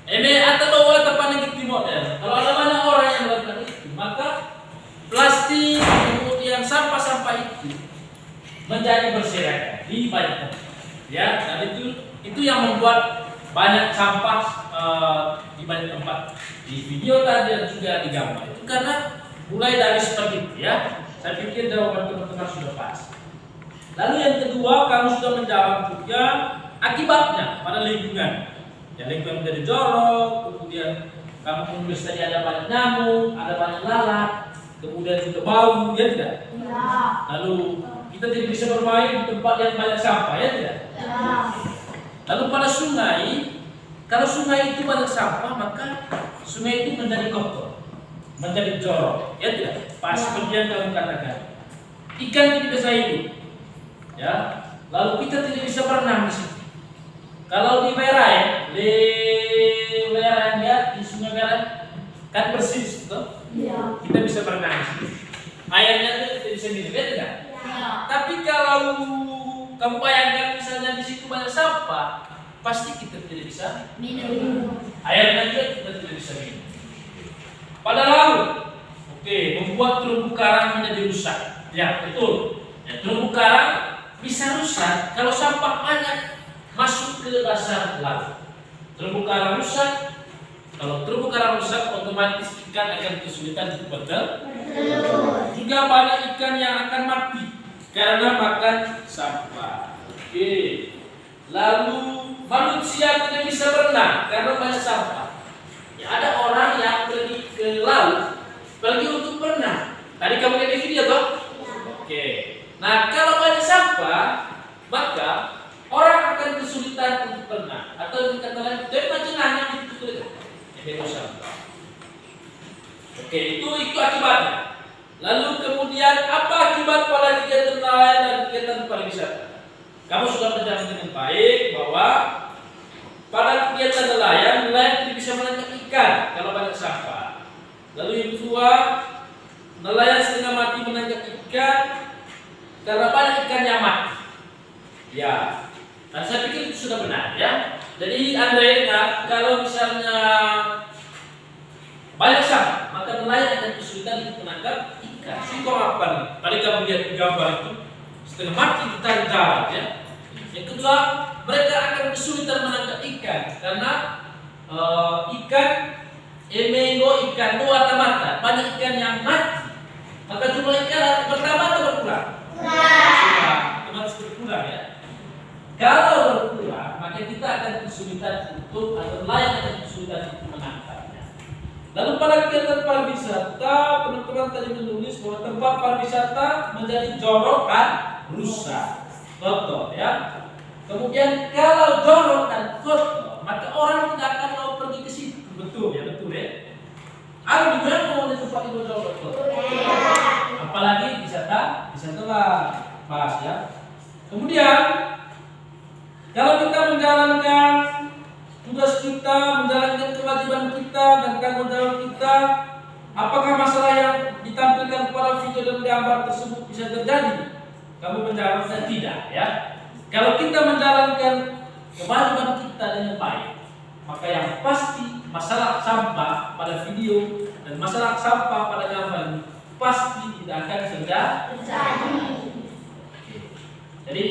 Ini atau bawa tepan di model. Kalau ada banyak orang yang melakukan itu, maka plastik kemudian sampah-sampah itu menjadi berserakan di banyak tempat. Ya, dan itu yang membuat banyak sampah di banyak tempat di video tadi dan juga di gambar. Itu karena mulai dari seperti itu ya. Saya pikir jawaban teman-teman sudah pas. Lalu yang kedua, kamu sudah menjawab juga akibatnya pada lingkungan. Ya, lingkungan menjadi jorok, kemudian kamu menulis tadi ada banyak nyamuk, ada banyak lalat, kemudian juga bau, ya tidak? Ya. Lalu kita tidak bisa bermain di tempat yang banyak sampah, ya tidak? Ya. Lalu pada sungai, kalau sungai itu banyak sampah, maka sungai itu menjadi kotor, menjadi jorok, ya tidak? Pas seperti yang kamu katakan, ikan tidak bisa hidup, ya. Lalu kita tidak bisa berenang di situ. Kalau di Berai, di Sungai Berai kan bersih itu, ya. Kita bisa berenang di situ. Airnya itu bisa minum, ya tidak? Ya. Tapi kalau kamu bayangkan misalnya di situ banyak sampah, pasti kita tidak bisa minum. Airnya juga kita tidak bisa minum. Pada laut, membuat terumbu karang menjadi rusak. Ya, betul. Ya, terumbu karang bisa rusak kalau sampah banyak masuk ke dasar laut. Terumbu karang rusak. Kalau terumbu karang rusak, otomatis ikan akan kesulitan untuk Juga banyak ikan yang akan mati karena makan sampah. Oke. Lalu manusia tidak bisa berenang karena banyak sampah. Ya, ada orang yang pergi ke laut pergi untuk berenang. Tadi kamu lihat di video toh? Oke. Nah, kalau banyak sampah, maka orang akan kesulitan untuk berenang. Atau kata lain, jadi majenahnya itu yang sampah. Oke, itu akibatnya. Lalu kemudian apa akibat pada kegiatan nelayan dan kegiatan pariwisata? Kamu sudah menjalankan dengan baik bahwa pada kegiatan nelayan tidak bisa menangkap ikan kalau banyak sampah. Lalu yang kedua, nelayan setengah mati menangkap ikan karena banyak ikan yang mati. Ya, dan saya pikir itu sudah benar ya. Jadi Andre, kalau misalnya banyak sampah, maka nelayan akan kesulitan untuk menangkap ikan. Contoh apa nih? Tadi kamu lihat di gambar itu setengah mati ditarik darat ya. Yang kedua, mereka akan kesulitan menangkap ikan karena ikan emengo, ikan dua mata, banyak ikan yang mati. Maka jumlah ikan bertambah atau berkurang? Otomatis berkurang ya. Kalau berkurang, maka kita akan kesulitan untuk atau nelayan akan kesulitan untuk menangkapnya. Lalu pada kegiatan pariwisata, teman-teman tadi menulis bahwa tempat pariwisata menjadi jorok dan rusak. Kotor ya. Kemudian kalau jorok dan kotor, maka orang tidak akan mau pergi ke situ. Betul ya. Ada juga yang mau di tempat itu jorok kotor. Apalagi wisata pas ya. Kemudian kalau kita menjalankan tugas kita, menjalankan kewajiban kita dan tanggung jawab kita, apakah masalah yang ditampilkan pada video dan gambar tersebut bisa terjadi? Kamu menjawabnya tidak ya. Kalau kita menjalankan kewajiban kita dengan baik, maka yang pasti masalah sampah pada video dan masalah sampah pada gambar pasti tidak akan terjadi. Jadi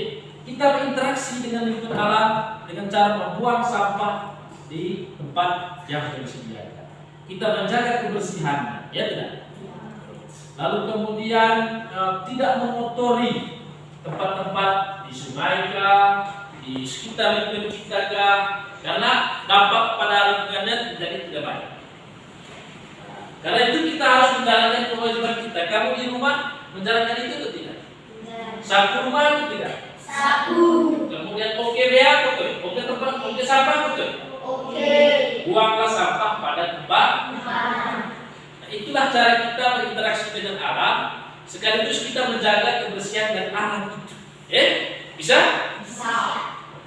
kita berinteraksi dengan lingkungan alam dengan cara membuang sampah di tempat yang sudah disediakan. Kita menjaga kebersihannya, ya tidak? Lalu kemudian tidak mengotori tempat-tempat di sungai kah, di sekitar lingkungan kita kah, karena dampak pada lingkungannya jadi tidak baik. Karena itu kita harus menjalankan kewajiban kita. Kamu di rumah menjalankan itu atau tidak? Sapu rumah atau tidak? Sapu. Kemudian bea betul, tempat sampah betul. Buanglah sampah pada tempat. Nah, itulah cara kita berinteraksi dengan alam. Sekaligus kita menjaga kebersihan dan alam itu. Bisa? Bisa.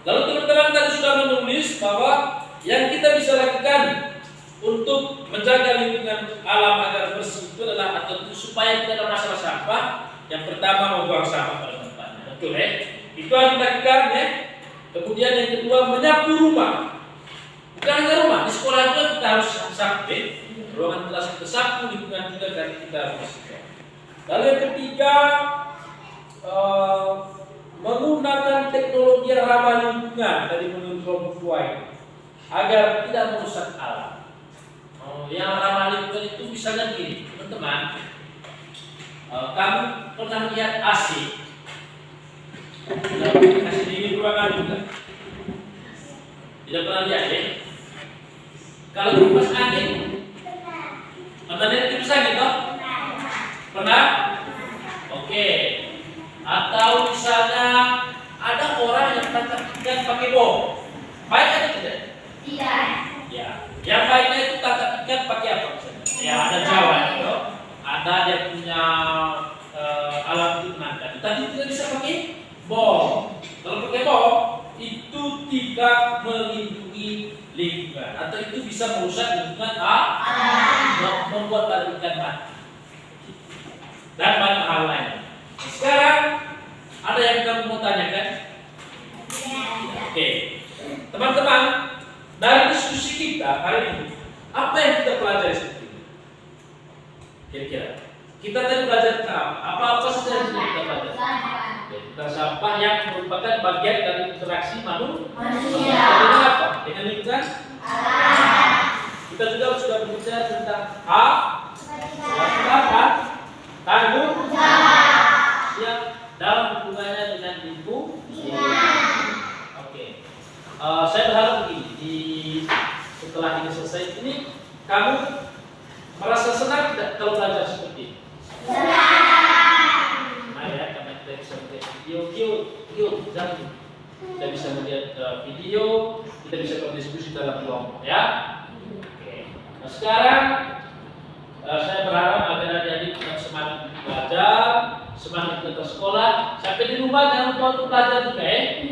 Lalu teman-teman tadi sudah menulis bahwa yang kita bisa lakukan untuk menjaga lingkungan alam agar bersih itu adalah atau supaya tidak ada masalah sampah. Yang pertama membuang sampah pada tempatnya. Betul ya? Itu harus dilakukan ya. Kemudian yang kedua menyapu rumah. Bukan hanya rumah, di sekolah juga kita harus sapu. Ruangan kelas kita sapu, lingkungan juga kan kita harus bersihkan. Lalu yang ketiga menggunakan teknologi yang ramah lingkungan dari menurut Robert White agar tidak merusak alam. Yang ramah lingkungan itu misalnya gini, teman-teman, kamu pernah lihat AC? AC di ruangan juga? Tidak pernah lihat ya? Kalau kipas angin, pernah lihat kipas angin toh? Pernah? Oke. Atau misalnya ada orang yang tangkap ikan pakai bom, baik atau tidak? Tidak. Ya, yang baiknya itu tangkap ikan pakai apa? Ya ada Jawa itu, ada dia punya alat untuk menangkap. Tapi tidak bisa pakai bom. Kalau pakai bom itu tidak melindungi lingkungan atau itu bisa merusak lingkungan membuat para ikan mati dan banyak hal lain. Sekarang ada yang kamu mau tanyakan? Oke, teman-teman, dari diskusi kita hari ini, apa yang kita pelajari seperti ini? Kira-kira kita tadi belajar tentang apa saja yang kita pelajari? Tentang sampah yang merupakan bagian dari interaksi manusia. Dengan apa? Dengan lingkungan. Kita juga sudah berbicara tentang Tanggung jawab. Siap. Dalam hubungannya dengan ibu. Oke. Saya berharap begini, setelah ini selesai ini kamu merasa senang tidak kalau belajar seperti ini? Senang. Nah ya, karena kita bisa melihat video, jangan. Kita bisa melihat video, kita bisa berdiskusi dalam kelompok ya. Oke. Nah sekarang saya berharap agar adik-adik yang semangat belajar, semangat ke sekolah, sampai di rumah jangan lupa untuk belajar juga ya.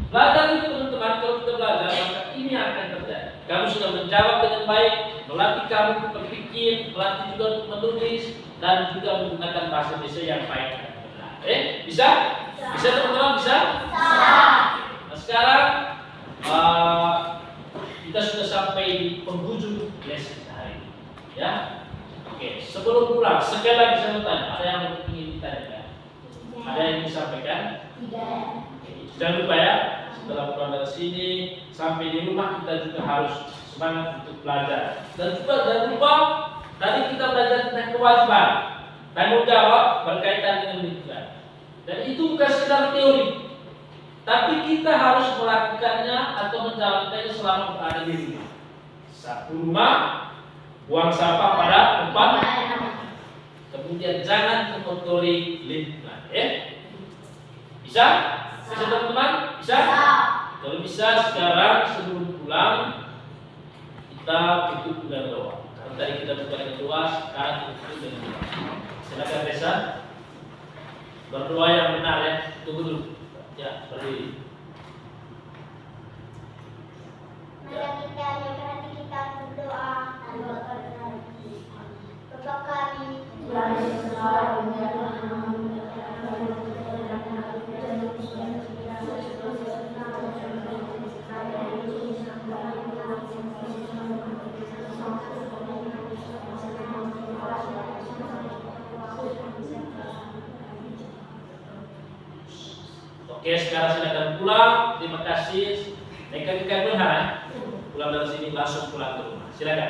Belajar itu teman-teman, kalau kita belajar maka ini akan terjadi. Kamu sudah menjawab dengan baik, melatih kamu untuk berpikir, melatih juga untuk menulis, dan juga menggunakan bahasa Indonesia yang baik dan benar. Bisa? Bisa teman-teman? Bisa? Nah sekarang kita sudah sampai di penghujung lesson hari ini. Ya, oke. Sebelum pulang, sekali lagi saya mau tanya, ada yang ingin ditanyakan? Ada yang ingin disampaikan? Tidak. Jangan lupa ya, setelah pulang dari sini sampai di rumah kita juga harus semangat untuk belajar. Dan juga jangan lupa tadi kita belajar tentang kewajiban, tanggung jawab berkaitan dengan lingkungan. Dan itu bukan sekedar teori, tapi kita harus melakukannya atau menjalankannya selama berada di rumah. Satu rumah, buang sampah pada tempat. Kemudian jangan mengotori lingkungan. Bisa? Bisa teman-teman? Bisa? Kalau bisa sekarang sebelum pulang kita tutup dengan doa. Karena tadi kita buka dengan doa, sekarang kita tutup dengan doa. Silakan Reza. Berdoa yang benar ya. Tunggu dulu. Ya, berdiri. Mari kita berhati kita berdoa dan berdoa. Bapa kami yang di surga, Oke, sekarang silakan pulang. Terima kasih. Mereka pulang dari sini langsung pulang ke rumah. Silakan.